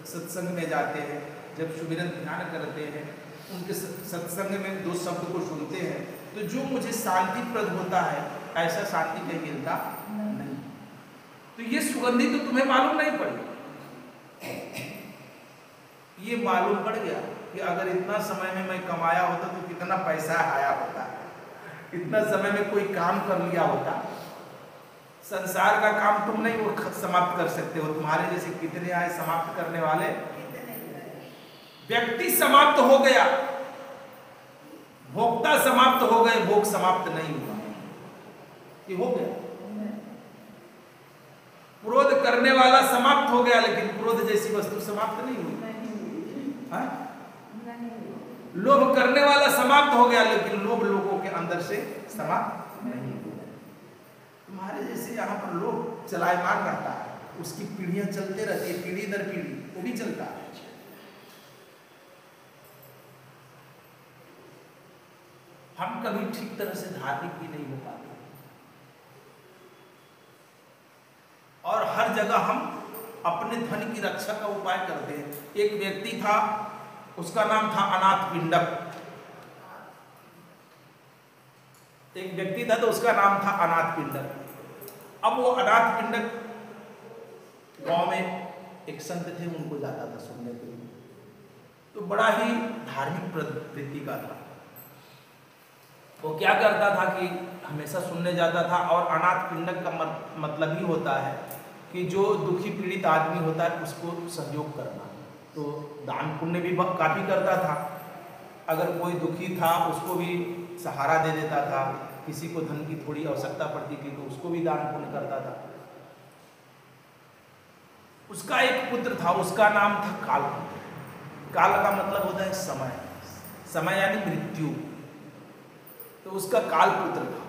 सत्संग में जाते हैं, जब सुमिरन ध्यान करते हैं, उनके सत्संग में दो शब्द को सुनते हैं, तो जो मुझे शांतिप्रद होता है ऐसा शांति कहीं मिलता नहीं। तो ये सुगंधी तो तुम्हें मालूम नहीं पड़ी। ये मालूम पड़ गया कि अगर इतना समय में मैं कमाया होता तो कितना पैसा आया होता, इतना समय में कोई काम कर लिया होता। संसार का काम तुम नहीं वो समाप्त कर सकते हो, तुम्हारे जैसे कितने आए समाप्त करने वाले। व्यक्ति समाप्त हो गया, भोक्ता समाप्त हो गए, भोग समाप्त नहीं हुआ। ये हो गया। क्रोध करने वाला समाप्त हो गया, लेकिन क्रोध जैसी वस्तु समाप्त नहीं हुई। लोभ करने वाला समाप्त हो गया, लेकिन लोभ लोगों के अंदर से समाप्त नहीं हुआ। तुम्हारे जैसे यहाँ पर लोभ चलायमान रहता है, उसकी पीढ़ियां चलते रहती है, पीढ़ी दर पीढ़ी वो भी चलता है। हम कभी ठीक तरह से धार्मिक भी नहीं हो पाते और हर जगह हम अपने धन की रक्षा का उपाय करते हैं। एक व्यक्ति था, उसका नाम था अनाथ पिंडक। एक व्यक्ति था तो उसका नाम था अनाथ पिंडक। अब वो अनाथ पिंडक गांव में एक संत थे, उनको जाता था सुनने के लिए। तो बड़ा ही धार्मिक प्रवृत्ति का था। वो क्या करता था कि हमेशा सुनने जाता था। और अनाथ पिंडक का मतलब ही होता है कि जो दुखी पीड़ित आदमी होता है उसको सहयोग करना। तो दान पुण्य भी काफ़ी करता था। अगर कोई दुखी था उसको भी सहारा दे देता था, किसी को धन की थोड़ी आवश्यकता पड़ती थी तो उसको भी दान पुण्य करता था। उसका एक पुत्र था, उसका नाम था काल। काल का मतलब होता है समय, समय यानी मृत्यु। तो उसका काल पुत्र था।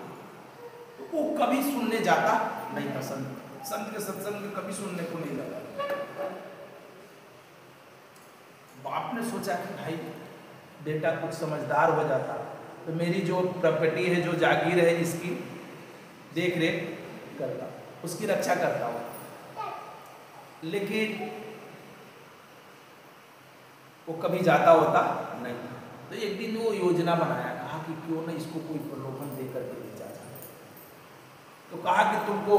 तो वो कभी सुनने जाता नहीं था, संत के सत्संग में कभी सुनने को नहीं जाता। बाप ने सोचा कि भाई बेटा कुछ समझदार हो जाता तो मेरी जो प्रॉपर्टी है, जो जागीर है, इसकी देख रेख करता, उसकी रक्षा करता हो। लेकिन वो कभी जाता होता नहीं। तो एक दिन वो योजना बनाया, कहा कि क्यों ना इसको कोई प्रलोभन देकर के ले जाए। तो कहा कि तुमको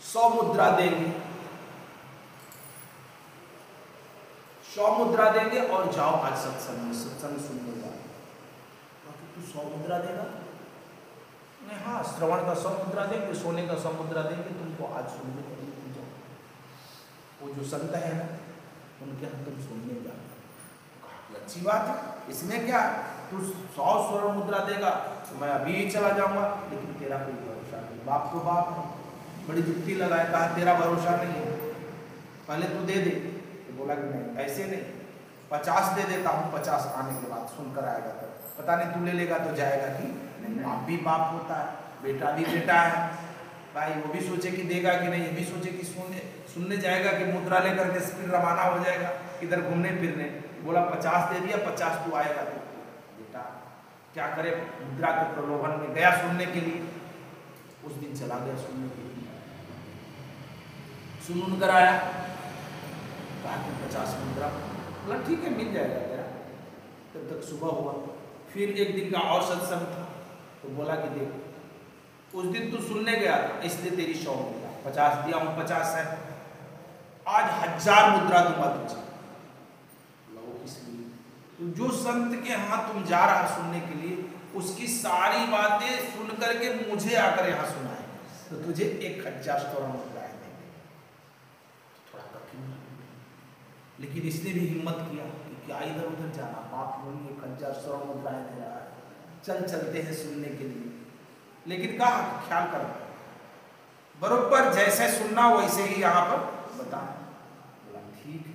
100 मुद्रा देंगे, 100 मुद्रा देंगे और जाओ आज सत्संग सुनने जाओ। तू 100 मुद्रा देगा? नहीं, हाँ, श्रवण का 100 मुद्रा देंगे, सोने का 100 मुद्रा देंगे, तुमको आज सुनने के लिए तुम जाओ। वो जो संत है ना, उनके यहाँ तुम सुनने जाओ। अच्छी बात है, इसमें क्या, तू 100 स्वर्ण मुद्रा देगा तो मैं अभी ही चला जाऊंगा, लेकिन तेरा कोई भरोसा नहीं। बाप तो बाप है, बड़ी जुक्ति लगाए, कहा तेरा भरोसा नहीं है, पहले तू दे दे। तो बोला कि नहीं, ऐसे नहीं, 50 दे देता हूँ, 50 आने के बाद सुनकर आएगा तो पता नहीं तू ले लेगा तो जाएगा कि नहीं। बाप भी बाप होता है, बेटा भी बेटा है भाई, वो भी सोचे कि देगा कि नहीं, ये भी सोचे कि सुनने जाएगा कि मुद्रा लेकर के फिर रवाना हो जाएगा इधर घूमने फिरने। बोला 50 दे दिया, 50 तू आएगा तो बेटा क्या करे, मुद्रा के प्रलोभन में गया सुनने के लिए। उस दिन चला गया सुनने के लिए, सुन कर आया, कहा कि 50 मुद्रा। बोला ठीक है, मिल जाएगा तेरा। तब तक सुबह हुआ, फिर एक दिन का और सत्संग था। तो बोला कि देख, उस दिन तू सुनने गया था इसलिए तेरी 100 मुद्रा, 50 दिया हूँ, 50 है, आज 1000 मुद्रा दूंगा तुझे। इसलिए तो जो संत के यहाँ तुम जा रहा सुनने के लिए, उसकी सारी बातें सुन करके मुझे आकर यहाँ सुनाए, तो तुझे 1000 स्वर्ण मुद्राएं देंगे। थोड़ा कठिन, लेकिन इसने भी हिम्मत किया कि क्या इधर उधर जाना, बाप बोली 1000 स्वर्ण मुद्राएं दे रहा है, चल चलते हैं सुनने के लिए। लेकिन कहा ख्याल कर, बरोबर जैसे सुनना वैसे ही यहाँ पर बता। बोला ठीक है,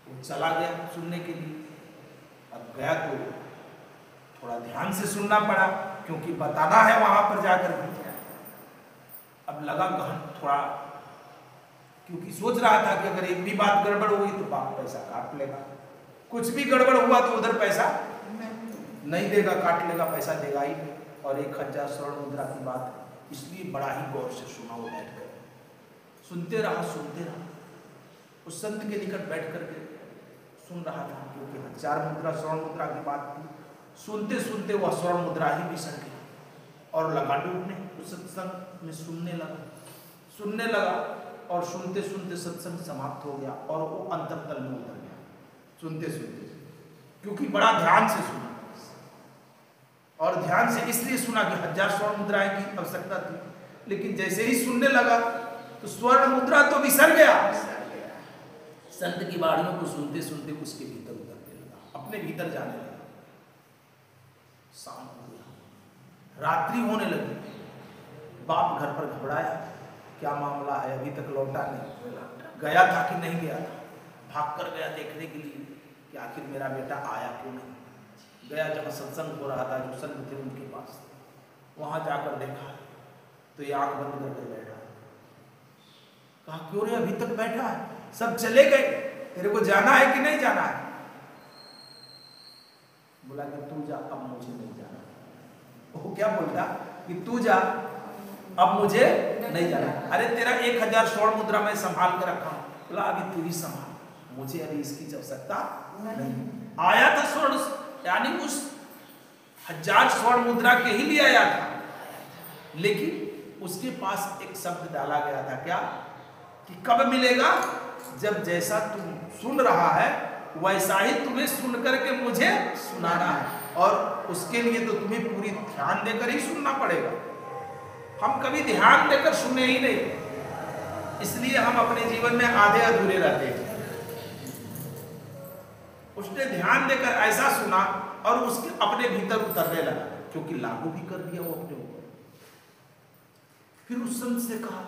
वो चला गया सुनने के लिए। अब गया तो थोड़ा ध्यान से सुनना पड़ा, क्योंकि बताना है वहां पर जाकर के। अब लगा गहन थोड़ा, क्योंकि सोच रहा था कि अगर एक भी बात गड़बड़ हुई तो बाप पैसा काट लेगा, कुछ भी गड़बड़ हुआ तो उधर पैसा नहीं देगा, काट लेगा, पैसा देगा ही। और 1000 स्वर्ण मुद्रा की बात है, इसलिए बड़ा ही गौर से सुना। वो बैठ कर सुनते रहा, सुनते रहा, उस संत के निकट बैठ करके सुन रहा था, क्योंकि 1000 मुद्रा स्वर्ण मुद्रा की बात थी। सुनते सुनते वह स्वर्ण मुद्रा ही बिसर गया और लगा डूबने। उस सत्संग में सुनने लगा और सुनते सुनते सत्संग समाप्त हो गया और वो अंतर्तल में उतर गया सुनते सुनते, क्योंकि बड़ा ध्यान से सुना। और ध्यान से इसलिए सुना कि 1000 स्वर्ण मुद्राएं की आवश्यकता थी, लेकिन जैसे ही सुनने लगा तो स्वर्ण मुद्रा तो बिसर गया। संत की वाणियों को सुनते सुनते उसके भीतर उतरने लगा, अपने भीतर जाने लगा। शाम हो गया, रात्रि होने लगी। बाप घर पर घबराया, क्या मामला है, अभी तक लौटा नहीं, गया था कि नहीं गया था। भाग कर गया देखने के लिए कि आखिर मेरा बेटा आया क्यों नहीं। गया जब सत्संग हो रहा था, जो संत थे उनके पास, वहां जाकर देखा तो ये आंख बंद करके बैठा। कहा क्यों रे, अभी तक बैठा है, सब चले गए, तेरे को जाना है कि नहीं जाना है? बोला कि तू जा, अब मुझे नहीं जाना। वो क्या बोलता कि तू जा, अब मुझे नहीं जाना। अरे तेरा 1000 स्वर्ण मुद्रा मैं संभाल कर रखा हूं। बोला अभी तू ही संभाल, मुझे अभी इसकी आवश्यकता नहीं। आया था स्वर्ण, यानी उस 1000 स्वर्ण मुद्रा के ही लिए आया था, लेकिन उसके पास एक शब्द डाला गया था, क्या कि कब मिलेगा, जब जैसा तुम सुन रहा है वैसा ही तुम्हें सुन करके मुझे सुनाना है, और उसके लिए तो तुम्हें पूरी ध्यान देकर ही सुनना पड़ेगा। हम कभी ध्यान देकर सुने ही नहीं, इसलिए हम अपने जीवन में आधे अधूरे रहते हैं। उसने ध्यान देकर ऐसा सुना और उसके अपने भीतर उतरने लगा, क्योंकि लागू भी कर दिया वो अपने ऊपर। फिर उस संत से कहा,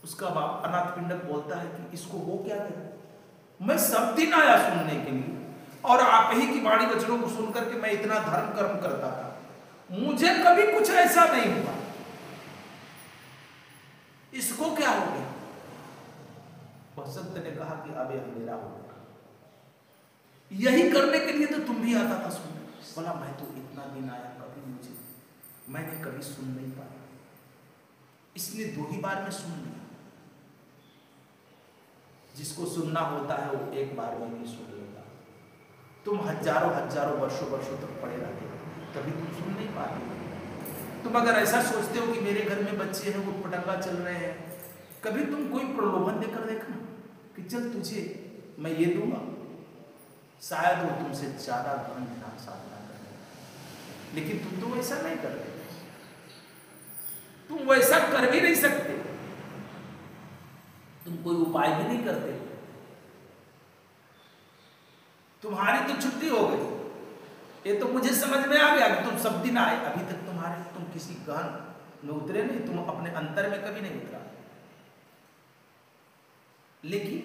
उसका बाप अनाथ पिंडक बोलता है कि इसको वो क्या कहता, मैं सब दिन आया सुनने के लिए और आप ही की वाणी वचनों को सुनकर के मैं इतना धर्म कर्म करता था, मुझे कभी कुछ ऐसा नहीं हुआ, इसको क्या हो गया? वह संत ने कहा कि अब अंधेरा हो गया, यही करने के लिए तो तुम भी आता था सुनने। बोला मैं तो इतना दिन आया, कभी मैंने कभी सुन नहीं पाया। इसने 2 ही बार में सुन लिया। जिसको सुनना होता है वो एक बार में नहीं सुन लेता। तुम हजारों वर्षों तक पड़े रहते हो, तभी तुम सुन नहीं पाते। तुम अगर ऐसा सोचते हो कि मेरे घर में बच्चे हैं, वो पटंगा चल रहे हैं, कभी तुम कोई प्रलोभन देकर देखना कि चल तुझे मैं ये दूंगा, शायद वो तुमसे ज्यादा धन ध्यान साधना करे। लेकिन तुम तो वैसा नहीं करते, तुम वैसा कर भी नहीं सकते, तुम कोई उपाय भी नहीं करते। तुम्हारी तो छुट्टी हो गई, ये तो मुझे समझ में आ गया कि तुम सब दिन आए, अभी तक तुम किसी गहन में उतरे नहीं, तुम अपने अंतर में कभी नहीं उतरा। लेकिन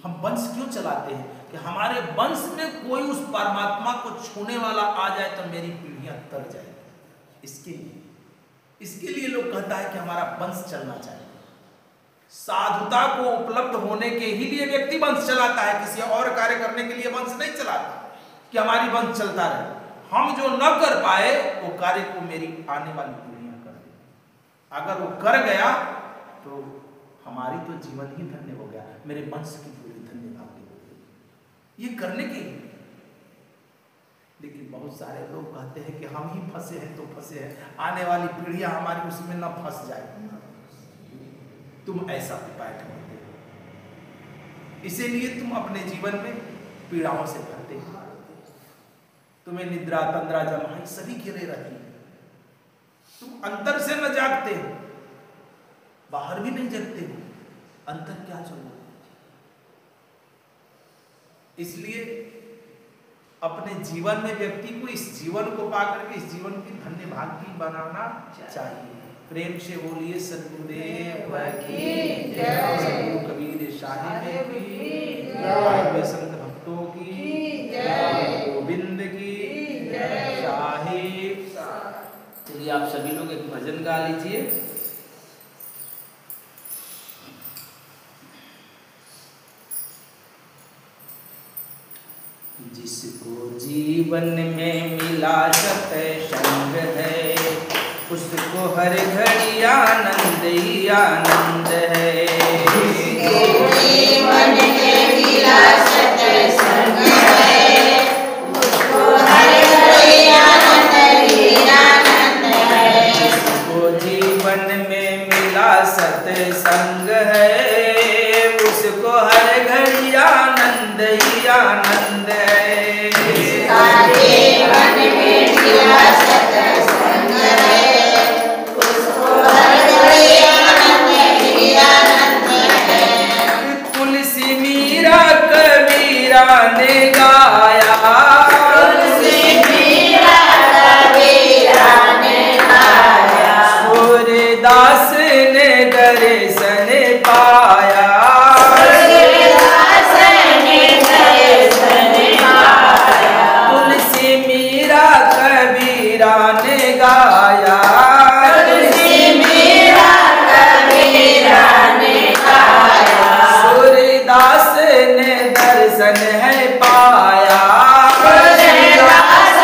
हम वंश क्यों चलाते हैं कि हमारे वंश में कोई उस परमात्मा को छूने वाला आ जाए तो मेरी पीढ़ियां तर जाए। इसके लिए लोग कहता है कि हमारा वंश चलना चाहिए। साधुता को उपलब्ध होने के ही लिए व्यक्ति वंश चलाता है, किसी और कार्य करने के लिए वंश नहीं चलाता कि हमारी वंश चलता रहे। हम जो न कर पाए वो कार्य को मेरी आने वाली पीढ़ियां कर दे। अगर वो कर गया तो हमारी तो जीवन ही धन्य हो गया, मेरे वंश की पूरी धन्य भाग्य हो गई ये करने के। लेकिन बहुत सारे लोग कहते हैं कि हम ही फंसे हैं तो फंसे हैं, आने वाली पीढ़ियां हमारी उसमें न फंस जाए। तुम ऐसा उपाय करते हो, इसीलिए तुम अपने जीवन में पीड़ाओं से भरते हो। तुम्हें निद्रा तंद्रा जमाई सभी घिरे रहती है, तुम अंतर से न जागते हो, बाहर भी नहीं जगते हो, अंतर क्या चल रहा है। इसलिए अपने जीवन में व्यक्ति को इस जीवन को पाकर के इस जीवन की धन्य भाग्य बनाना चाहिए। प्रेम से बोलिए सद्गुरुदेव की जय, सद्गुरु कबीर साहिब की जय, संत भक्तों की जय, गोविंद की जय साहिब। चलिए आप सभी लोग एक भजन गा लीजिए। जिसको जीवन में मिला सत्संग है, उसको हर घड़ी आनंद ही आनंद है। जिसको जीवन में मिला सत्संग है, उसको हर घड़ी आनंद ही आनंद है। जिसको जीवन में मिला सत्संग है, उसको हर घड़ी आनंद ही आनंद है। जिसका जीवन में मिला सत्संग है, उसको हर घड़ी आनंद ही आनंद है। तुलसी मीरा कबीरा ने गाया, तुलसी मीरा कबीरा ने गाया, सूरदास ने दर्शन पाया, सूरदास ने दर्शन पाया। तुलसी मीरा कबीरा ने गाया, तुलसी मीरा कबीरा ने गाया, सूरदास ने दर्शन है पाया, सूरदास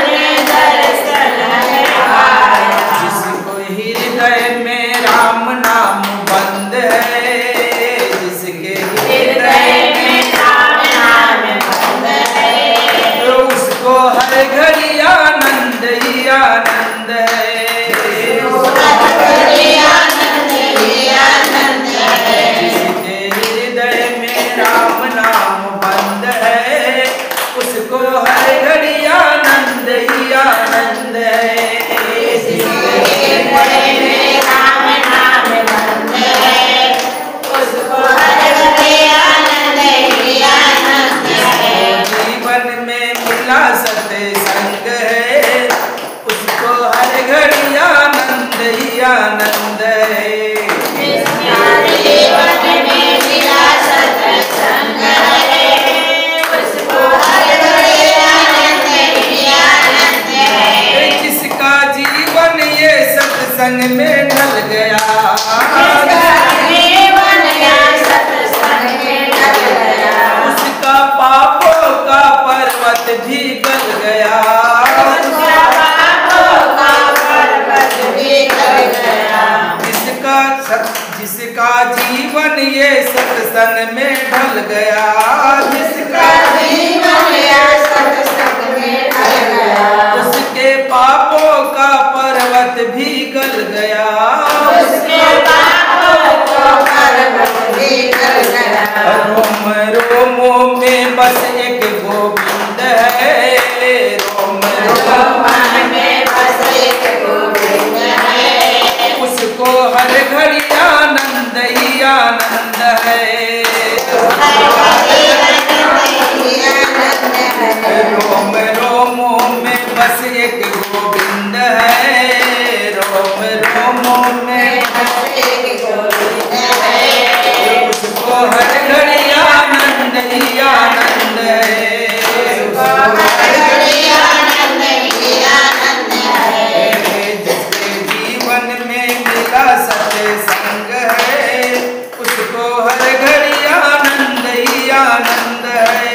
ने दर्शन है पाया। जिसको हृदय में राम नाम बंद है, जिसके हृदय में राम नाम बंद है, तो उसको हर घड़ी आनंद ही आनंद है। हर घड़ी आनंद ही आनंद है। जिसके हृदय में राम नाम बंद है, उसको हर घड़ी आनंद ही आनंद है। जिसके हृदय में राम नाम बंद है, उसको हर घड़ी आनंद ही आनंद है। जीवन में मिला सत्संग है, उसको हर घड़ी आनंद ही आनंद है। जीवन में मिला सत्संग है, उसको हर घड़ी आनंद ही आनंद है। जिसका जीवन ये सत्संग में ढल गया, जीवन या सत्संग में ढल गया, उसका पापों का पर्वत भी गल गया, उसका पापों का पर्वत भी गल गया। जिसका सत्संग में ढल गया, जिसका जीवन सत्संग में ढल गया, उसके पापों का पर्वत भी गल गया, उसके पापों का पर्वत भी गल गया। रोम रोमों में बस एक गोविंद है, रोम रोम में बस एक गोविंद है, उसको हर घड़ी आनंद ही आनंद है। रोम रोमों में बस एक गोविंद है, रोम रोमों में बस एक गोविंद है, उसको हर घड़ी आनंद ही आनंद है। जिसके जीवन में मिला सत्संग है, उसको हर घड़ी आनंद ही आनंद है।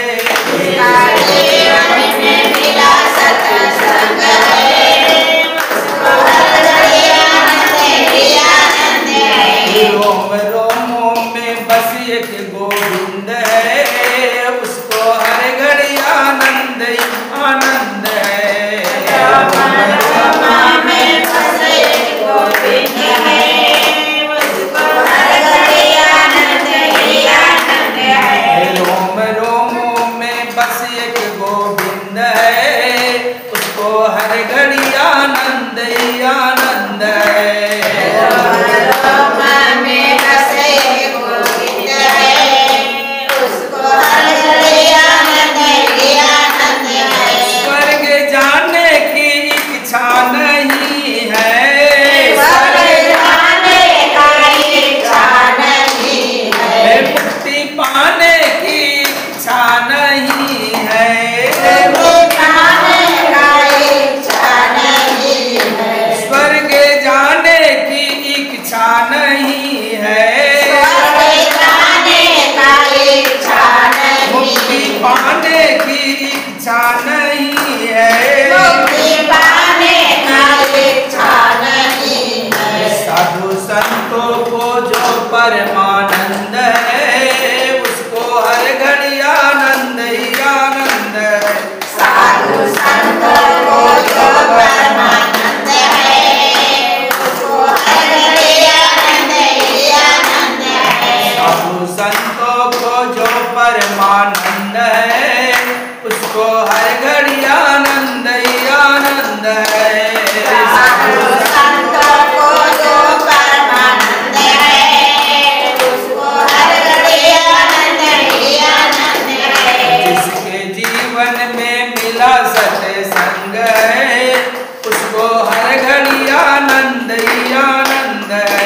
रोम रोमों में बस एक गोविंद है, उसको हर घड़ी आनंद ही आनंद है। रोम रोमों में बस एक गोविंद है, उसको हर घड़ी आनंद ही आनंद है। स्वर्ग जाने की इच्छा नहीं है, मुक्ति पाने की इच्छा नहीं है, स्वर्ग जाने की इच्छा नहीं है, मुक्ति पाने की इच्छा नहीं है। साधु संतों को जो परमानंद है, उसको हर घड़ी आनंद ही आनंद है। साधु संतों को जो परमानंद है, उसको हर घड़ी आनंद ही आनंद है। साधु संतों को जो परमानंद है, उसको हर घड़ी आनंद ही आनंद है। साधु संतों को जो परमानंद है, उसको हर घड़ी आनंद ही आनंद है। जिसके जीवन में मिला सत्संग है, उसको हर घड़ी आनंद ही आनंद है।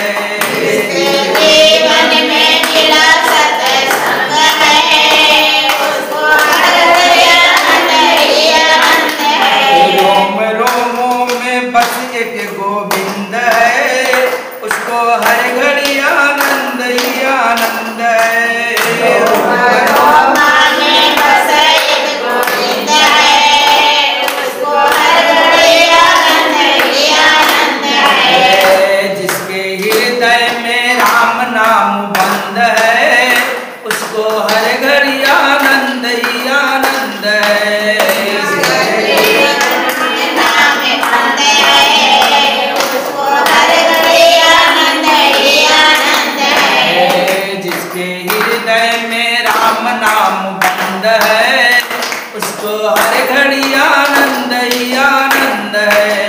जिसके जीवन में मिला सत्संग है, उसको हर घड़ी आनंद ही आनंद है। रोम रोमों में बस एक गोविंद है, उसको हर घड़ी आनंद ही आनंद है। जिसके हृदय में राम नाम बंद है, उसको हर घड़ी आनंद ही आनंद है। जिसके हृदय में राम नाम बंद है, उसको हर घड़ी आनंद ही आनंद है।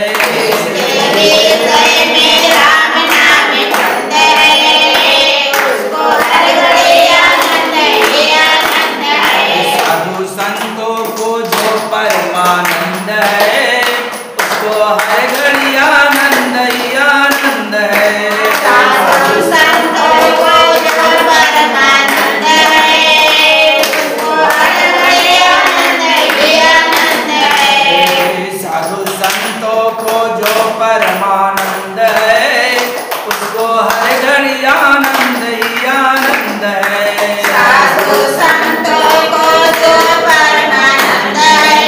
साधु संतों को जो परमानंद है, उसको हर घड़ी आनंद ही आनंद है। साधु संतों को जो परमानंद है, उसको हर घड़ी आनंद ही आनंद है। साधु संतों को जो परमानंद है, उसको हर घड़ी आनंद ही आनंद है। साधु संतों को जो परमानंद है,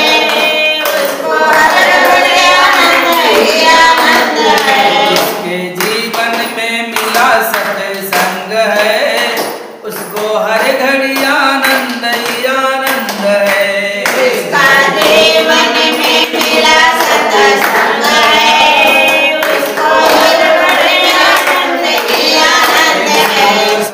उसको हर घड़ी आनंद ही आनंद है। जिसके जीवन में मिला सत्संग है, उसको हर घड़ी आनंद ही आनंद है।